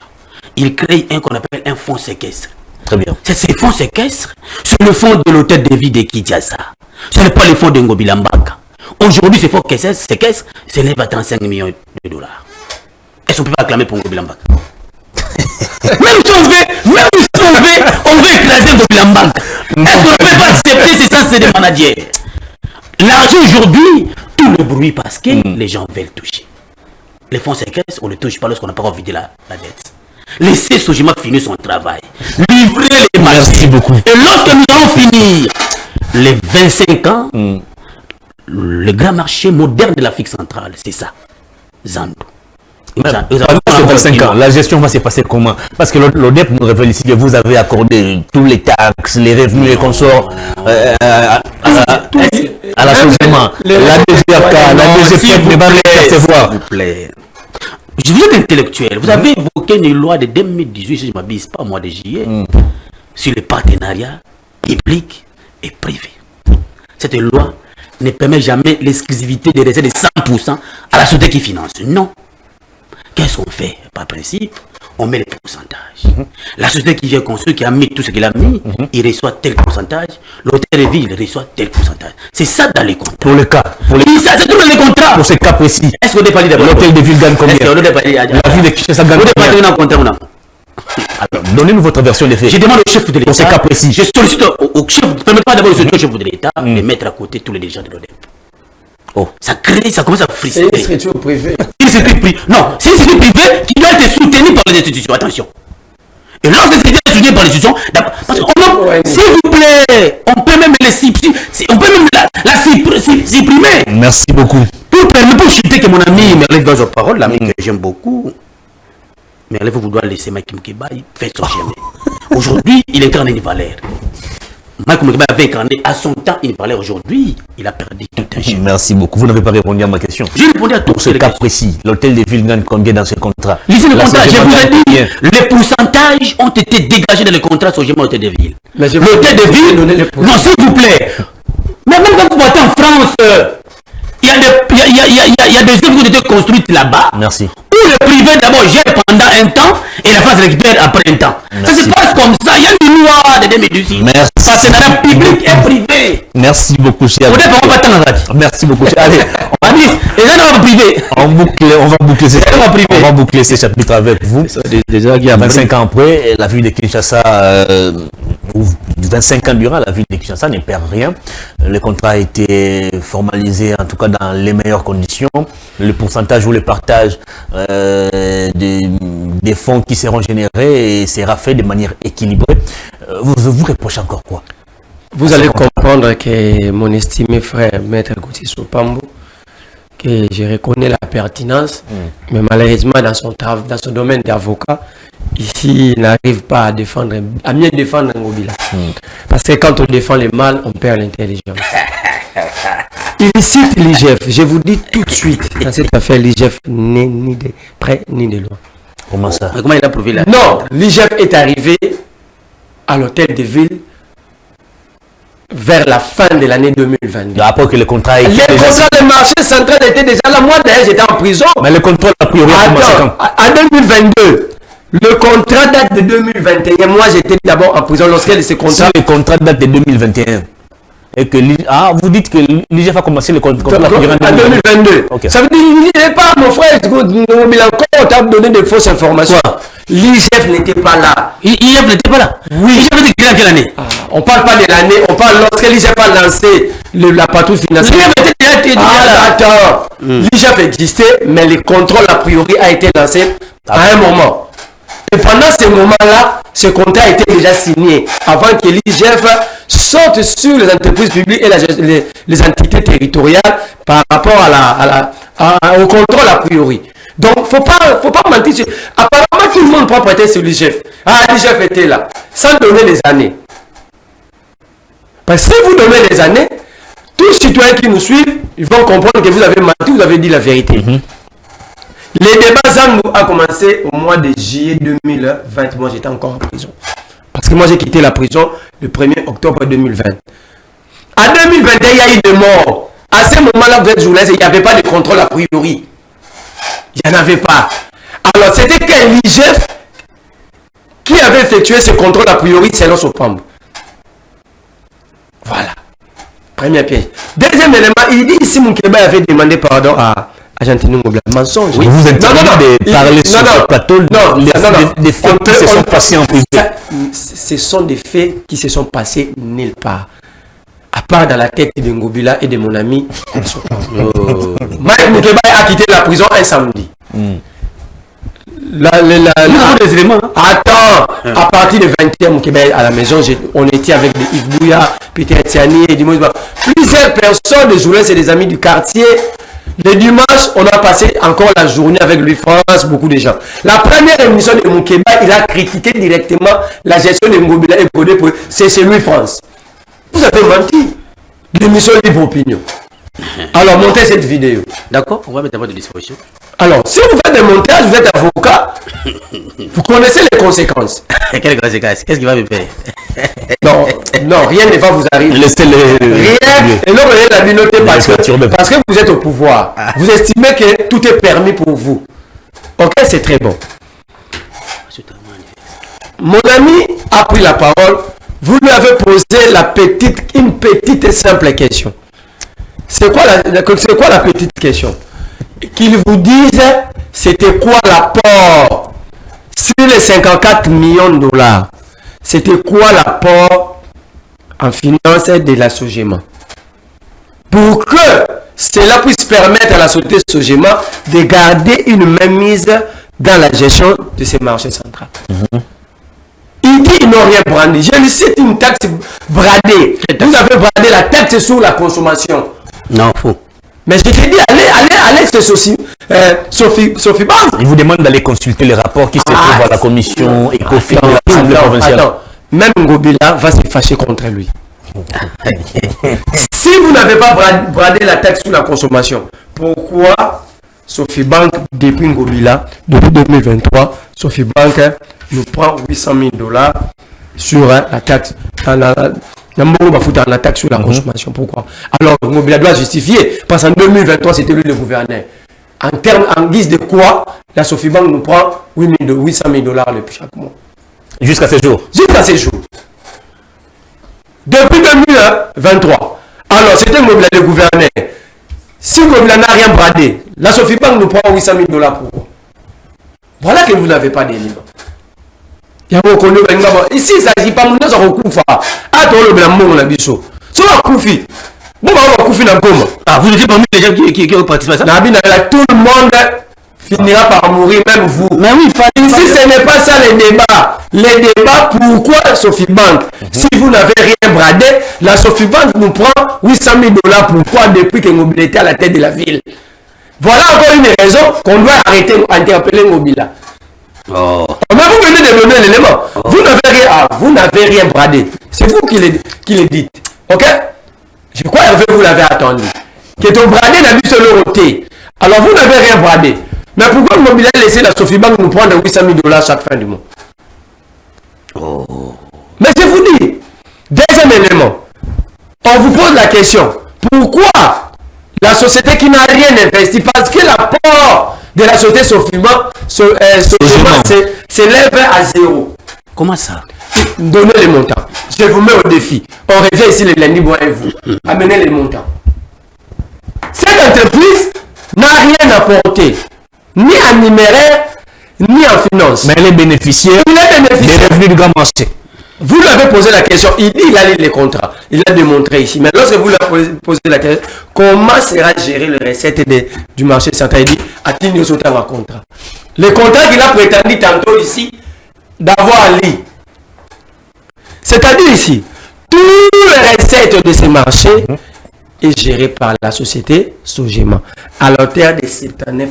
Il crée un qu'on appelle un fonds séquestre. Très bien. Ces fonds séquestres, c'est le fonds de l'hôtel de vie de Kinshasa. Ce n'est pas le fonds de Ngobila Mbaka. Aujourd'hui, ce fonds séquestre s'élève à 35 millions de dollars. Est-ce qu'on peut pas acclamer pour Ngobila Mbaka? Même si on veut écraser Ngobila Mbaka. Est-ce qu'on ne peut pas accepter ces sens de managers? L'argent aujourd'hui, tout le bruit parce que les gens veulent toucher. Les fonds séquestres, on ne les touche pas lorsqu'on n'a pas envie de la dette. Laissez Sogema finir son travail. Livrez les marchés. Merci beaucoup. Et lorsque nous allons finir les 25 ans, le grand marché moderne de l'Afrique centrale, c'est ça. Zando. Pendant ces 25 ans, la gestion va se passer comment? Parce que l'ODEP nous révèle ici que vous avez accordé tous les taxes, les revenus et consorts à l'assainissement. La DGRK, la DGF ne va pas recevoir. S'il vous plaît. Vous êtes intellectuel. Vous avez évoqué une loi de 2018, si je ne m'abuse pas, au mois de juillet, sur le partenariat public et privé. Cette loi ne permet jamais l'exclusivité des recettes de 100% à la société qui finance. Non. Qu'est-ce qu'on fait? Par principe, on met les pourcentages. La société qui vient construire, qui a mis tout ce qu'il a mis, il reçoit tel pourcentage. L'hôtel de ville reçoit tel pourcentage. C'est ça dans les contrats. Pour le cas. C'est tout dans les contrats. Pour ce cas précis. Est-ce qu'on n'est pas dit d'abord? L'hôtel de ville gagne combien? La ville de Kinshasa gagne combien? Alors, donnez-nous votre version des faits. Je demande au chef de l'État. Pour ce cas précis. Je sollicite au chef. Permettez-moi d'abord de solliciter au chef de l'État de mettre à côté tous les dirigeants de l'ODEP. Oh. Ça crée, ça commence à frustrer. C'est une structure privée. Non, c'est une structure privée qui doit être soutenue par les institutions. Attention. Et lorsque cette structure est soutenue par les institutions, parce que, s'il vous plaît, on peut même on peut même la supprimer. Merci beaucoup. Pour chuter que mon ami Merlève dans sa parole, l'ami que j'aime beaucoup, Merlève vous doit laisser Mike Mukeba, il fait son chemin. Aujourd'hui, il incarne une valeur. Mike Mukeba avait incarné à son temps une valeur. Aujourd'hui, il a perdu tout un chemin. Merci beaucoup. Vous n'avez pas répondu à ma question. J'ai répondu à tout. Pour ce cas précis, l'hôtel de ville gagne combien dans ce contrat? Lisez le contrat, je vous ai dit, les pourcentages ont été dégagés dans le contrat sur l'hôtel de ville. L'hôtel de ville, non s'il vous plaît. Mais même quand vous partez en France, il y a des œuvres qui ont été construites là-bas. Merci. Où le privé d'abord gère pendant un temps et la France récupère après un temps. Merci. Ça se passe comme ça. Il y a une loi de 2018. Merci. Partenariat public et privé. Merci beaucoup, cher. Merci beaucoup, cher. Allez, on va boucler ces chapitres avec vous. Déjà, 25 ans après, la ville de Kinshasa, 25 ans durant, la ville de Kinshasa ne perd rien. Le contrat a été formalisé, en tout cas dans les meilleures conditions. Le pourcentage ou le partage des fonds qui seront générés sera fait de manière équilibrée. Vous reprochez encore quoi? Vous allez comprendre que mon estimé frère, Maître Gauthier Sopambo, que je reconnais la pertinence, mais malheureusement dans son domaine d'avocat, ici il n'arrive pas à mieux défendre Ngobila. Parce que quand on défend le mal, on perd l'intelligence. Il cite l'IGF. Je vous dis tout de suite, dans cette affaire, l'IGF n'est ni de près ni de loin. Comment ça? Mais comment il a prouvé là? Non, l'IGF est arrivé à l'hôtel de ville vers la fin de l'année 2022. Après que le contrat Le contrat de marché central était déjà là. Moi d'ailleurs j'étais en prison. Mais le contrôle a priori en 2022. Le contrat date de 2021. Moi j'étais d'abord en prison lorsque ce contrat... Si le contrat date de 2021 et que vous dites que l'IGF a commencé le contrat en 2022. Okay. Ça veut dire qu'il n'est pas mon frère. On t'a donné de fausses informations. L'IGF n'était pas là. L'IGF n'était pas là. Oui. L'IGF était là quelle année? On parle pas de l'année, on parle lorsque l'IGF a lancé la patrouille financière. L'IGF était là. Attends. L'IGF existait, mais le contrôle a priori a été lancé à un moment. Et pendant ce moment-là, ce contrat a été déjà signé avant que l'IGF sorte sur les entreprises publiques et les entités territoriales par rapport au contrôle a priori. Donc, faut pas mentir. Apparemment, tout le monde prend prêter sur l'IGF. Ah, l'IGF était là. Sans donner les années. Parce que si vous donnez les années, tous les citoyens qui nous suivent, ils vont comprendre que vous avez menti, vous avez dit la vérité. Les débats Zambou a commencé au mois de juillet 2020. Moi, j'étais encore en prison. Parce que moi, j'ai quitté la prison le 1er octobre 2020. En 2021, il y a eu des morts. À ce moment-là, vous êtes journaliste, il n'y avait pas de contrôle a priori. Il n'y en avait pas. Alors, c'était quel l'IGF qui avait effectué ce contrôle a priori selon Sopambo. Voilà. Premier piège. Deuxième élément, il dit ici, Moukeba avait demandé pardon à Argentine Ngobila. Mensonge. Oui, vous êtes de parler sur le plateau des faits qui se sont passés en privé. Ce sont des faits qui se sont passés nulle part. À part dans la tête de Ngobila et de mon ami. Mike Moukeba a quitté la prison un samedi. Attends, à partir de 20h, Moukeba à la maison, on était avec des Yves Bouya, Peter Tiani et plusieurs personnes, des journalistes et des amis du quartier. Le dimanche, on a passé encore la journée avec Louis France, beaucoup de gens. La première émission de Moukeba, il a critiqué directement la gestion de Ngobila et Bodé. C'est Louis France. Vous avez menti. L'émission Libre Opinion. Alors, montez cette vidéo. D'accord, on va mettre à votre disposition. Alors, si vous faites des montages, vous êtes avocat, vous connaissez les conséquences. Quelles conséquences? Qu'est-ce qu'il va me faire? Non, rien ne va vous arriver. Laissez-les. Rien. Et non, rien n'a noté parce que vous êtes au pouvoir. Vous estimez que tout est permis pour vous. Ok, c'est très bon. Mon ami a pris la parole. Vous lui avez posé une petite et simple question. C'est quoi la petite question? Qu'il vous dise c'était quoi l'apport sur les 54 millions de dollars. C'était quoi l'apport en finance de la Sogema? Pour que cela puisse permettre à la société Sogema de garder une mainmise dans la gestion de ces marchés centraux. Il dit qu'ils n'ont rien brandé. Je lui cite une taxe bradée. Vous avez bradé la taxe sur la consommation. Non, faux. Mais je te dis, allez, c'est Sophie Bank. Il vous demande d'aller consulter les rapports qui se trouvent à la commission ECOFIN de l'Assemblée provinciale. Même Ngobila va se fâcher contre lui. Si vous n'avez pas bradé la taxe sur la consommation, pourquoi Sophie Bank, depuis Ngobila, depuis 2023, Sophie Bank nous prend 800 000 $ sur la taxe la taxe sur la consommation. Pourquoi? Alors, Ngobila doit justifier, parce qu'en 2023, c'était lui le gouverneur. En guise de quoi la Sophie Bank nous prend 800 000 $ chaque mois. Jusqu'à ce jour. Jusqu'à ce jour. Depuis 2023. Alors, c'était Ngobila le gouverneur. Si Ngobila n'a rien bradé, la Sophie Bank nous prend 800 000 $ pourquoi? Voilà que vous n'avez pas d'éléments. Ici, il ne s'agit pas de nous. Vous n'étiez pas mis les gens qui ont participé à ça? Tout le monde finira par mourir, même vous. Mais oui, si ce n'est pas ça les débats, pourquoi Sophie Bank? Si vous n'avez rien bradé, la Sophie Bank nous prend 800 000 $. Pourquoi? Depuis que Ngobila était à la tête de la ville. Voilà encore une raison qu'on doit arrêter d'interpeller Ngobila. Oh. Mais vous venez de donner l'élément. Oh. Vous n'avez rien bradé. C'est vous qui le dites. Ok? Je crois que vous l'avez attendu. Que ton bradé n'a vu seulement ôter. Alors vous n'avez rien bradé. Mais pourquoi Ngobila a laissé la Sophie Bank nous prendre 800 000 $ chaque fin du mois? Oh. Mais je vous dis, deuxième élément, on vous pose la question. Pourquoi la société qui n'a rien investi? Parce que l'apport de la société Sophie Bank s'élève à 0. Comment ça? Donnez les montants. Je vous mets au défi. On revient ici le lundi, moi et vous. Amenez les montants. Cette entreprise n'a rien apporté, ni en numéraire, ni en finance. Mais elle est bénéficiaire des revenus du grand marché. Vous lui avez posé la question, il dit il a lu les contrats, il a démontré ici. Mais lorsque vous lui avez posé la question, comment sera géré le recette du marché central? Il dit, a-t-il eu autant un contrat? Le contrat qu'il a prétendu tantôt ici, d'avoir lu. C'est-à-dire ici, tous les recettes de ces marchés est géré par la société Sogema. À l'auteur de 79%,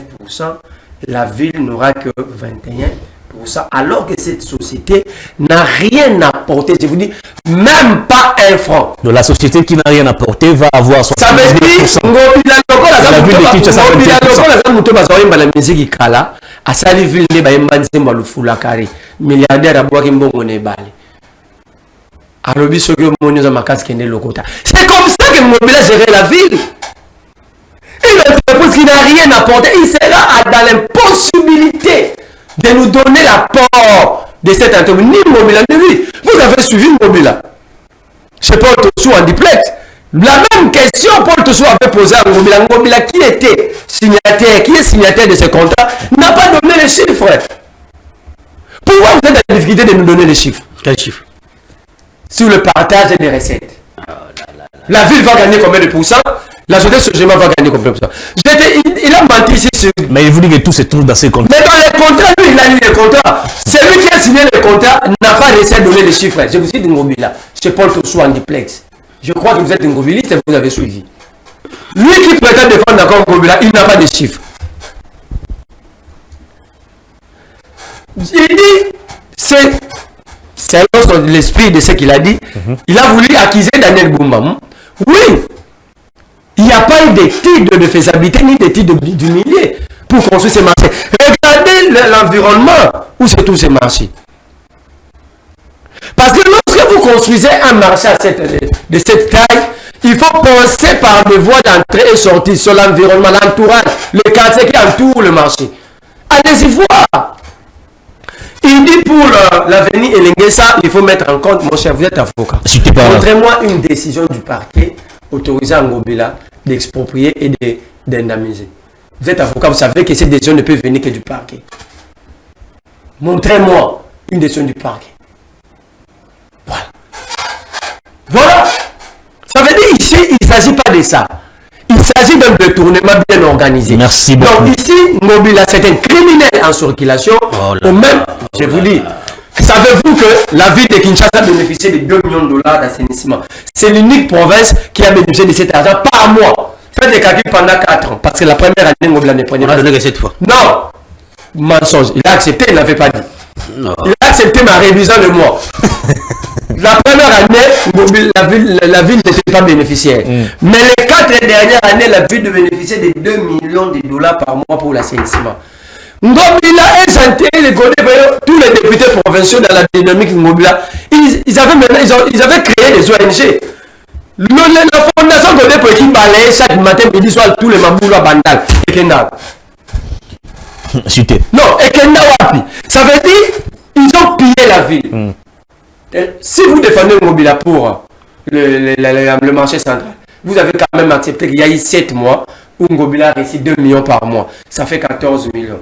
la ville n'aura que 21%, alors que cette société n'a rien apporté. Je vous dis, même pas un franc. De la société qui n'a rien apporté va avoir 79%. Ça veut dire, la ville de Kinshasa, c'est comme ça que Ngobila gérait la ville. Une entreprise qui n'a rien apporté, il sera dans l'impossibilité de nous donner l'apport de cette entreprise. Ni Ngobila, ni lui. Vous avez suivi Ngobila. Chez Paul Tossou en duplex. La même question, Paul Tossou avait posé à Ngobila. Ngobila, qui était signataire, qui est signataire de ce contrat, n'a pas donné les chiffres. Pourquoi vous êtes en difficulté de nous donner les chiffres? Quels chiffres? Sur le partage des recettes. La ville va gagner combien de pourcents? La société Sogema va gagner combien de pourcents? Il a menti ici sur... Mais il vous dit que tout se trouve dans ces contrats. Mais dans les contrats, lui, il a lu les contrats. Celui qui a signé les contrats n'a pas réussi à donner les chiffres. Je vous dis de Ngobila, chez Paul Tossou en duplex. Je crois que vous êtes Ngobiliste et vous avez suivi. Lui qui prétend défendre encore Ngobila, il n'a pas de chiffres. Il dit, c'est selon l'esprit de ce qu'il a dit, il a voulu accuser Daniel Boumba. Oui, il n'y a pas eu d'études de faisabilité ni d'études d'humilier pour construire ces marchés. Regardez l'environnement où c'est tous ces marchés. Parce que lorsque vous construisez un marché de cette taille, il faut penser par des voies d'entrée et sortie sur l'environnement, l'entourage, le quartier qui entoure le marché. Allez-y voir. Il dit pour l'avenir Elenguesa, il faut mettre en compte, mon cher, vous êtes avocat. Montrez-moi une décision du parquet autorisant Ngobila d'exproprier et d'indemniser. Vous êtes avocat, vous savez que cette décision ne peut venir que du parquet. Montrez-moi une décision du parquet. Voilà. Voilà. Ça veut dire ici, il ne s'agit pas de ça. Il s'agit d'un détournement bien organisé. Merci beaucoup. Donc ici, Ngobila, c'est un criminel en circulation. Au même, je vous dis, savez-vous que la ville de Kinshasa a bénéficié de 2 millions de dollars d'assainissement? C'est l'unique province qui a bénéficié de cet argent par mois. Faites des calculs pendant 4 ans. Parce que la première année, Ngobila ne prenait pas. On a donné que cette fois. Non. Mensonge. Il a accepté, il n'avait pas dit. Non. Il a accepté, mais en révisant le mois. La première année, la ville n'était pas bénéficiaire. Mais les 4 dernières années, la ville de bénéficier de 2 millions de dollars par mois pour l'assainissement. Ngobila est santé, tous les députés provinciaux dans la dynamique Ngobila, ils avaient créé des ONG. La fondation Godé qui balayait chaque matin, midi, soir, tous les mamboulos à Bandal. Ekenda. Non, Ekenda Wapi. Ça veut dire ils ont pillé la ville. Si vous défendez Ngobila pour le marché central, vous avez quand même accepté qu'il y a eu 7 mois où Ngobila a reçu 2 millions par mois. Ça fait 14 millions.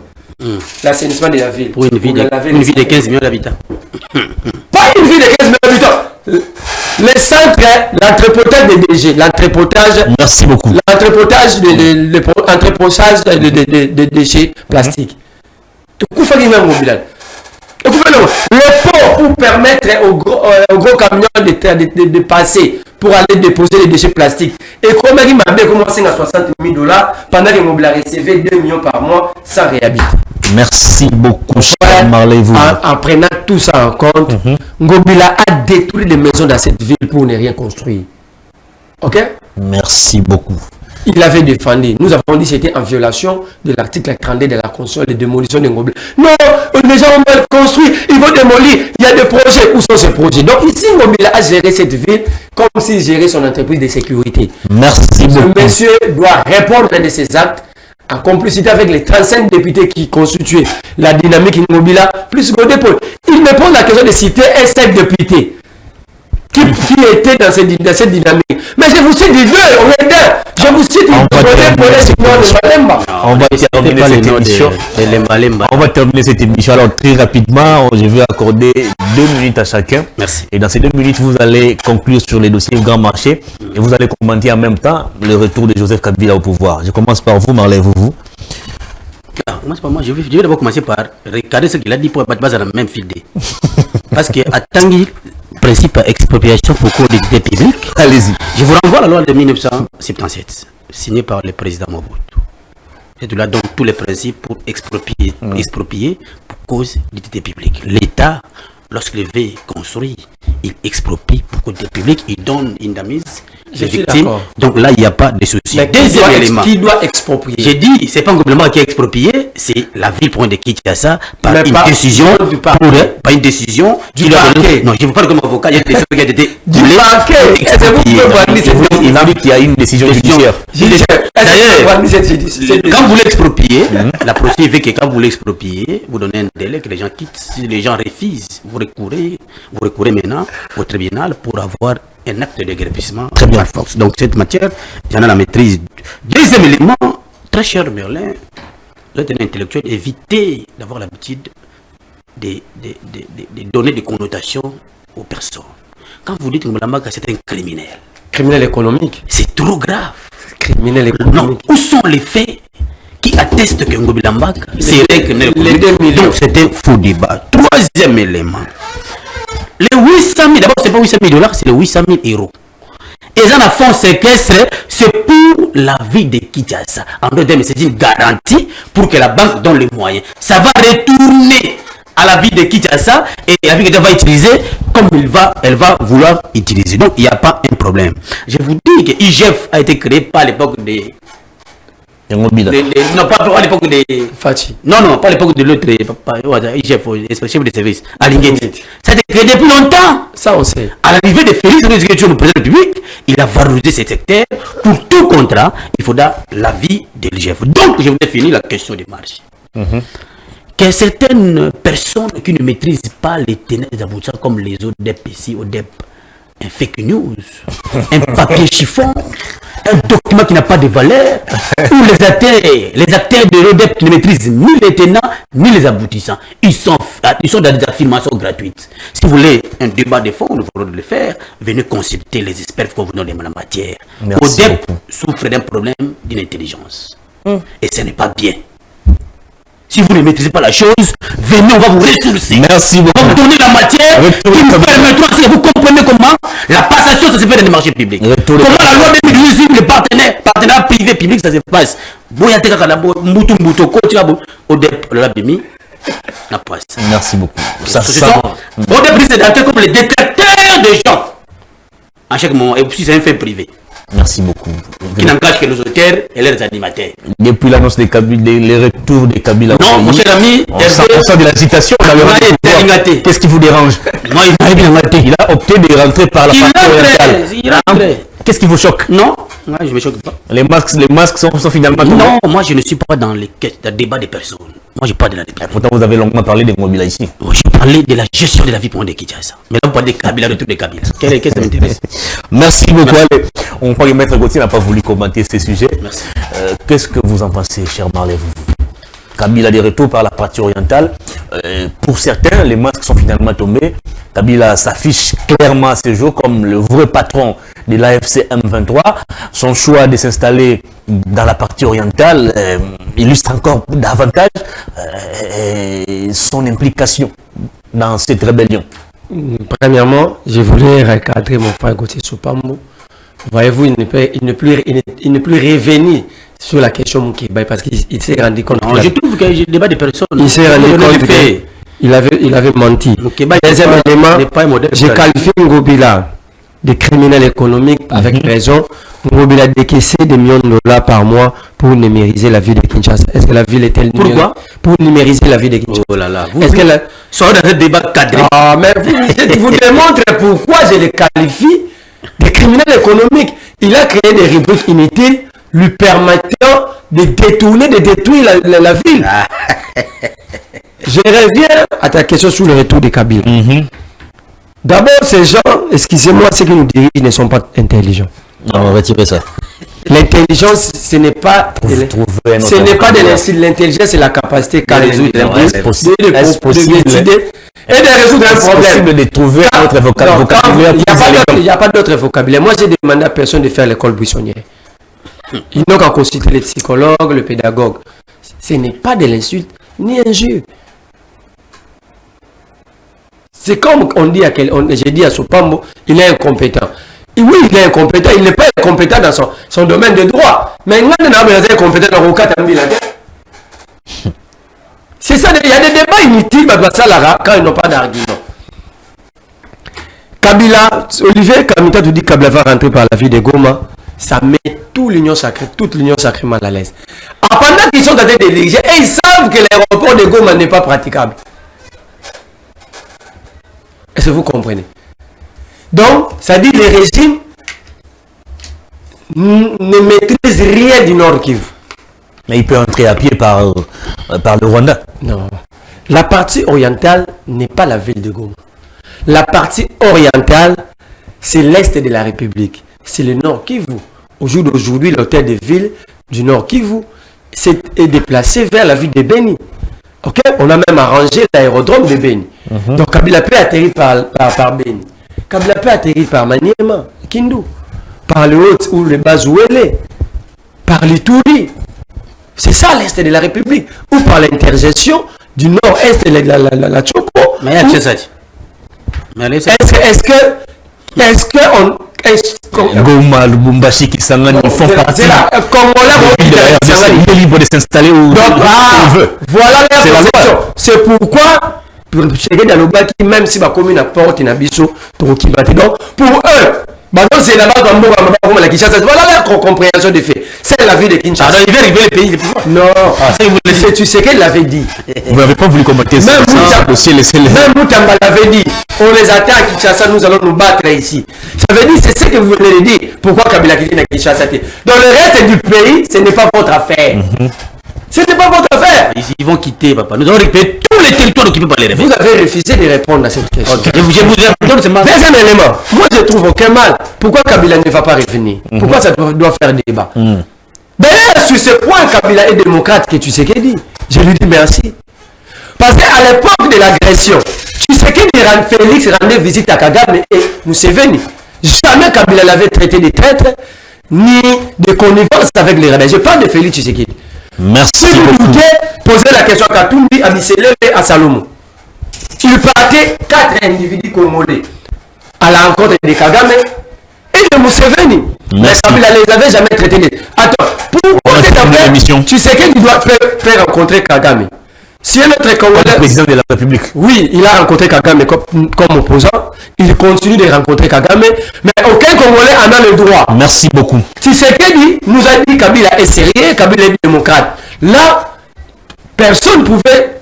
L'assainissement de la ville. Pour une ville de 15 millions d'habitants. Pas une ville de 15 millions d'habitants. Les centres, l'entrepotage des DG, l'entrepotage. Merci beaucoup. L'entrepotage de déchets plastiques. Le port pour permettre aux gros camions de passer pour aller déposer les déchets plastiques. Et comme il m'a commencé à 60 000 dollars pendant que Ngobila recevait 2 millions par mois sans réhabiliter. Merci beaucoup, cher Marley. En prenant tout ça en compte, Ngobila a détruit les maisons dans cette ville pour ne rien construire. Ok? Merci beaucoup. Il avait défendu. Nous avons dit que c'était en violation de l'article 32 de la Constitution de démolition de Ngobila. Non, les gens ont mal construit, ils vont démolir. Il y a des projets. Où sont ces projets? Donc ici, Ngobila a géré cette ville comme s'il gérait son entreprise de sécurité. Merci beaucoup. Ce monsieur doit répondre de ses actes en complicité avec les 35 députés qui constituaient la dynamique Ngobila, plus Godé. Il me pose la question de citer un seul député qui était dans cette dynamique. Mais je vous cite du deux, je vous cite on va terminer cette émission. On va terminer cette émission. Alors très rapidement, je vais accorder 2 minutes à chacun. Merci. Et dans ces 2 minutes, vous allez conclure sur les dossiers Grand Marché et vous allez commenter en même temps le retour de Joseph Kabila au pouvoir. Je commence par vous, Marley, vous. Je vais d'abord commencer par regarder ce qu'il a dit pour battre base à la même file. Parce que à Tanguy, principe expropriation pour commodité publique. Allez-y. Je vous renvoie à la loi de 1977, signée par le président Mobutu. C'est là donc tous les principes pour exproprier pour cause d'utilité publique. L'État, lorsqu'il veut construire, il exproprie pour cause d'utilité publique, il donne, il indemnise les victimes. Donc là, il n'y a pas de souci. Deuxième élément. Qui doit exproprier? J'ai dit, c'est pas un gouvernement qui a exproprié, c'est la ville pour de Kinshasa par une décision pas une décision du parquet. Non, je ne veux pas comme avocat, il y a une décision qui a été du parquet. Il a dit qu'il y a une décision judiciaire. D'ailleurs, quand vous l'expropriez, la procédure veut que quand vous l'expropriez, vous donnez un délai que les gens quittent. Si les gens refusent, vous recourez maintenant au tribunal pour avoir un acte de déguerpissement par force. Donc cette matière, j'en ai la maîtrise. Deuxième élément, très cher Merlin, le tenant intellectuel, évitez d'avoir l'habitude de donner des connotations aux personnes. Quand vous dites que Ngobila c'est un criminel. Criminel économique. C'est trop grave. Criminel économique. Non, où sont les faits qui attestent que Ngobila c'est un criminel économique? Les 2 millions. Donc c'est un faux débat. Troisième élément. Les 800 000, d'abord, ce n'est pas 800 000 dollars, c'est les 800 000 euros. Et ça, en fond séquestre, c'est pour la vie de Kinshasa. En d'autres termes, c'est une garantie pour que la banque donne les moyens. Ça va retourner à la vie de Kinshasa et la vie que va utiliser comme elle va vouloir utiliser. Donc, il n'y a pas un problème. Je vous dis que IGF a été créé par l'époque des... non, pas à l'époque de Fachi. Non, pas à l'époque de l'autre IGF, chef de service, à Linguetti. Ça a été créé depuis longtemps. Ça, on sait. À l'arrivée de Félix, le président de la République, il a valorisé ces secteurs. Pour tout contrat, il faudra l'avis de l'IGF. Donc, je voulais finir la question des marchés. Que certaines personnes qui ne maîtrisent pas les tenants des aboutissants comme les ODEP ici, ODEP, un fake news, un papier chiffon, un document qui n'a pas de valeur, où les acteurs de l'ODEP ne maîtrisent ni les tenants ni les aboutissants. Ils sont dans des affirmations gratuites. Si vous voulez un débat de fond, nous voulons le faire, venez consulter les experts convenants de la matière. ODEP souffre d'un problème d'inintelligence. Et ce n'est pas bien. Si vous ne maîtrisez pas la chose, venez, on va vous ressourcer. Merci beaucoup. On va vous donner la matière qui nous permettra, si vous comprenez comment la passation, ça se fait dans les marchés publics. Comment la loi 2018, le partenaire privé-public, ça se passe. Merci beaucoup. ODEP risque d'être comme les détecteurs de gens. À chaque moment, et puis c'est un fait privé. Merci beaucoup. Qui n'engage que les auteurs et les animateurs. Depuis l'annonce des Kabila, les retours des Kabila. Non, mon cher ami, on sent de l'agitation. Qu'est-ce qui vous dérange? Moi, il a opté de rentrer par la partie orientale. Il rentre. Qu'est-ce qui vous choque? Non, moi, je ne me choque pas. Les masques sont finalement tombés. Non, moi je ne suis pas dans le débat des personnes. Moi je parle de la débat. Pourtant vous avez longuement parlé des Mobila ici. Je parlais de la gestion de la vie pour des Kinshasa. Mais là vous parlez des Kabila, de tous les Kabila. Qu'est-ce que ça m'intéresse? Merci beaucoup. Allez, on croit que Maître Gauthier n'a pas voulu commenter ces sujets. Merci. Qu'est-ce que vous en pensez, cher Marley? Kabila des retours par la partie orientale. Pour certains, les masques sont finalement tombés. Kabila s'affiche clairement à ce jour comme le vrai patron de l'AFC M23. Son choix de s'installer dans la partie orientale illustre encore davantage son implication dans cette rébellion. Premièrement, je voulais recadrer mon frère Gauthier Soupambo. Voyez-vous, il ne plus revenir sur la question Moukeba parce qu'il s'est rendu compte. Non, je trouve que je débat des personnes. Il s'est rendu compte qu'il avait menti. Deuxième élément, j'ai qualifié Ngobila de criminel économique avec raison. Ngobila a décaissé des millions de dollars par mois pour numériser la vie de Kinshasa. Est-ce que la ville est-elle numérique? Pourquoi? Pour numériser la vie de Kinshasa. Oh là là. Est-ce que soyez dans un débat cadré. Ah, mais je vous démontre pourquoi je le qualifie de criminel économique. Il a créé des rubriques inutiles lui permettant de détourner, de détruire la ville. Je reviens à ta question sur le retour des Kabila. D'abord, ces gens, excusez-moi, ceux qui nous dirigent ne sont pas intelligents. Non, on va retirer ça. L'intelligence, ce n'est pas de l'intelligence. L'intelligence, c'est la capacité qu'a résoudre de décider et de résoudre un problème. C'est possible de trouver un autre vocabulaire. Il n'y a pas d'autre vocabulaire. Moi, j'ai demandé à personne de faire l'école buissonnière. Ils n'ont qu'à consulter les psychologues, le pédagogue. Ce n'est pas de l'insulte ni un jeu. C'est comme on dit j'ai dit à Soupambo, il est incompétent. Et oui, il est incompétent. Il n'est pas incompétent dans son domaine de droit. Mais il est incompétent dans le cas de c'est ça, il y a des débats inutiles quand ils n'ont pas d'argument. Kabila, Olivier Kamita te dit que Kabila va rentrer par la ville de Goma. Ça met toute l'union sacrée mal à l'aise. Pendant qu'ils sont en train de diriger, et ils savent que l'aéroport de Goma n'est pas praticable. Est-ce que vous comprenez? Donc, ça dit que les régimes ne maîtrisent rien du Nord Kivu. Mais il peut entrer à pied par le Rwanda. Non. La partie orientale n'est pas la ville de Goma. La partie orientale, c'est l'Est de la République. C'est le Nord Kivu. Au jour d'aujourd'hui, l'hôtel de ville du Nord Kivu est déplacé vers la ville de Beni. Okay? On a même arrangé l'aérodrome de Beni. Donc Kabila peut atterrir par Beni. Kabila peut atterrir par Maniema, Kindu, par le Haut ou le Bazouélé, par l'Ituri. C'est ça l'Est de la République. Ou par l'intergestion du Nord-Est de la Tchoko. Mais Goma, Lubumbashi, Kisangani, ils font partie il est libre de s'installer où il veut. Voilà la position. C'est pourquoi même si ma commune a porté une biso, pour eux, c'est là-bas la Kinshasa. Voilà la compréhension des faits. C'est la vie de Kinshasa. Alors, il veut arriver les pays. Non, tu sais qu'elle l'avait dit. Vous n'avez pas voulu commenter ça. Même Moutamba l'avait dit. On les attend à Kinshasa, nous allons nous battre ici. Ça veut dire, c'est ce que vous venez de dire. Pourquoi Kabila quitte à Kinshasa? Dans le reste du pays, ce n'est pas votre affaire. Ce n'est pas votre affaire. Ils vont quitter, papa. Nous allons récupérer tous les territoires occupés par les rebelles. Vous avez refusé de répondre à cette question. Okay. Je vous réponds, c'est ma... Deuxième élément, moi je trouve aucun mal. Pourquoi Kabila ne va pas revenir? Pourquoi ça doit faire débat? D'ailleurs, sur ce point, Kabila est démocrate, que tu sais qu'il dit. Je lui dis merci. Parce qu'à l'époque de l'agression, tu sais qu'il Félix rendait visite à Kagame et Museveni. Jamais Kabila l'avait traité de traître, ni de connivence avec les rebelles. Je parle de Félix Tshisekedi. Merci beaucoup. Poser la question à Katumbi, à Misselé et à Salomon. Il partait 4 individus congolais à la rencontre de Kagame et de Museveni. Mais Kabila ne les avait jamais traités. Attends, pour l'émission, tu sais qu'il doit faire rencontrer Kagame. Si un autre Congolais... Le président de la République. Oui, il a rencontré Kagame comme opposant. Il continue de rencontrer Kagame. Mais aucun Congolais en a le droit. Merci beaucoup. Tshisekedi nous a dit Kabila est sérieux, Kabila est démocrate. Là, personne ne pouvait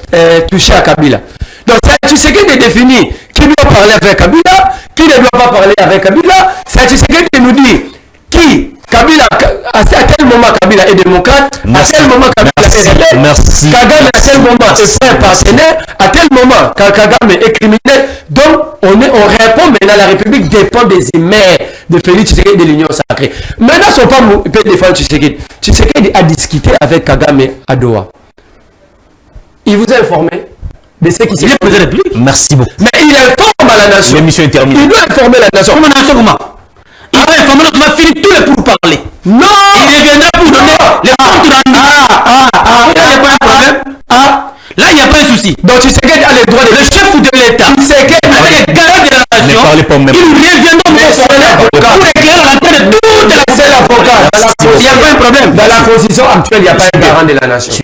toucher à Kabila. Donc, Tshisekedi définit qui doit parler avec Kabila, qui ne doit pas parler avec Kabila. C'est Tshisekedi qui nous dit qui Kabila, à quel moment Kabila est démocrate, à quel moment Kabila est rebelle, Kagame à quel moment est un partenaire, à quel moment Kagame est criminel. Donc on répond maintenant, la République dépend des émers de Félix Tshisekedi de l'Union sacrée. Maintenant son femme peut défendre Tshisekedi. Tshisekedi a discuté avec Kagame à Doha. Il vous a informé de ce qui s'est passé. Merci beaucoup. Mais il informe à la nation. L'émission est terminée. Il doit informer la nation. Comment la nation comment? Il va informer notre va finir tous les pourparlers. Non! Il reviendra pour donner les comptes rendus. Là, il n'y a pas un problème. Là, il n'y a pas de souci. Donc, Tshisekedi a le droit de... Le chef de l'État, Tshisekedi avec les garants de la nation, il reviendra pour éclairer la tête de toute la... C'est l'avocat. Il n'y a pas un problème. Dans la constitution actuelle, il n'y a pas de garant de la nation.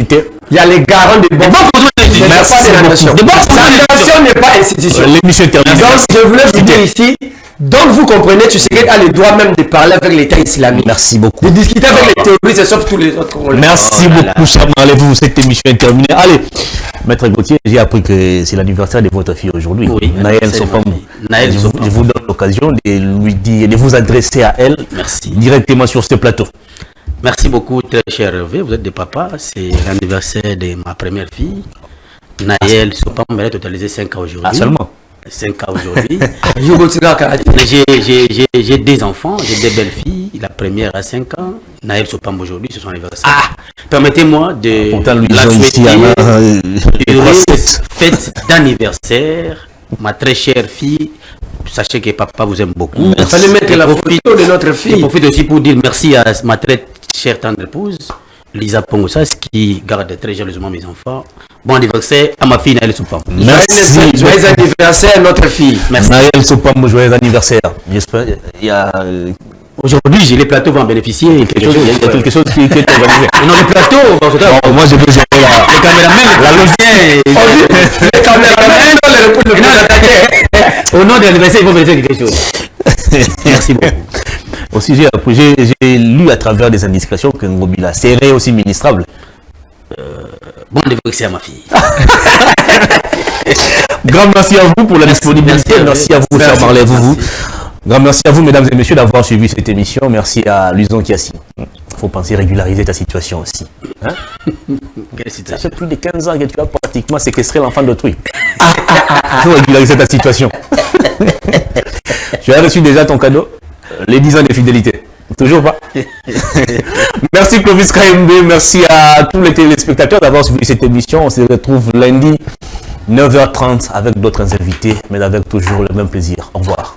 Il y a les garants de... Merci de la nation. La nation n'est pas institutionnelle. L'émission est terminée. Donc, je voulais vous dire ici... Donc vous comprenez, Tshisekedi a le droit même de parler avec l'État islamique. Merci beaucoup. De discuter avec les terroristes, sauf tous les autres. Merci beaucoup, cher Marlez-vous. Cette émission est terminée. Allez, Maître Gauthier, j'ai appris que c'est l'anniversaire de votre fille aujourd'hui. Oui, Naël Sopam. Je vous donne l'occasion de lui dire, de vous adresser à elle. Merci. Directement sur ce plateau. Merci beaucoup, très cher Hervé. Vous êtes des papas. C'est l'anniversaire de ma première fille. Naël Sopam, elle a totalisé 5 ans aujourd'hui. Ah, seulement 5 ans aujourd'hui. J'ai des enfants, j'ai des belles filles. La première a 5 ans. Naël Sopam aujourd'hui, c'est son anniversaire. Permettez-moi de la souhaiter heureuse fête d'anniversaire. Ma très chère fille, sachez que papa vous aime beaucoup. Il fallait mettre la photo de notre fille. Je profite aussi pour dire merci à ma très chère tendre épouse, Lisa Pongosas, qui garde très jalousement mes enfants. Bon anniversaire à ma fille Naël Sopam. Merci. Joyeux anniversaire à notre fille. Merci. Naël Sopam, joyeux anniversaire. J'espère. Il y a... Aujourd'hui, les plateaux vont en bénéficier. Il y a quelque chose qui est organisé. Non, les plateaux, moi je veux gérer les caméramans, la logique. Les caméramans, au nom de l'anniversaire, ils vont bénéficier quelque chose. Merci beaucoup. Aussi, j'ai lu à travers des indications que Ngobila serait aussi ministrable. Bon anniversaire à ma fille. Grand merci à vous pour la disponibilité. Merci à vous, cher Marlez-vous. Grand merci à vous, mesdames et messieurs, d'avoir suivi cette émission. Merci à Luison Kiassi. Il faut penser régulariser ta situation aussi. Hein? Ça fait plus de 15 ans que tu as pratiquement séquestré l'enfant d'autrui. Il faut régulariser ta situation. Tu as reçu déjà ton cadeau, les 10 ans de fidélité. Toujours pas. Merci Clovis KMB, merci à tous les téléspectateurs d'avoir suivi cette émission. On se retrouve lundi 9h30 avec d'autres invités, mais avec toujours le même plaisir. Au revoir.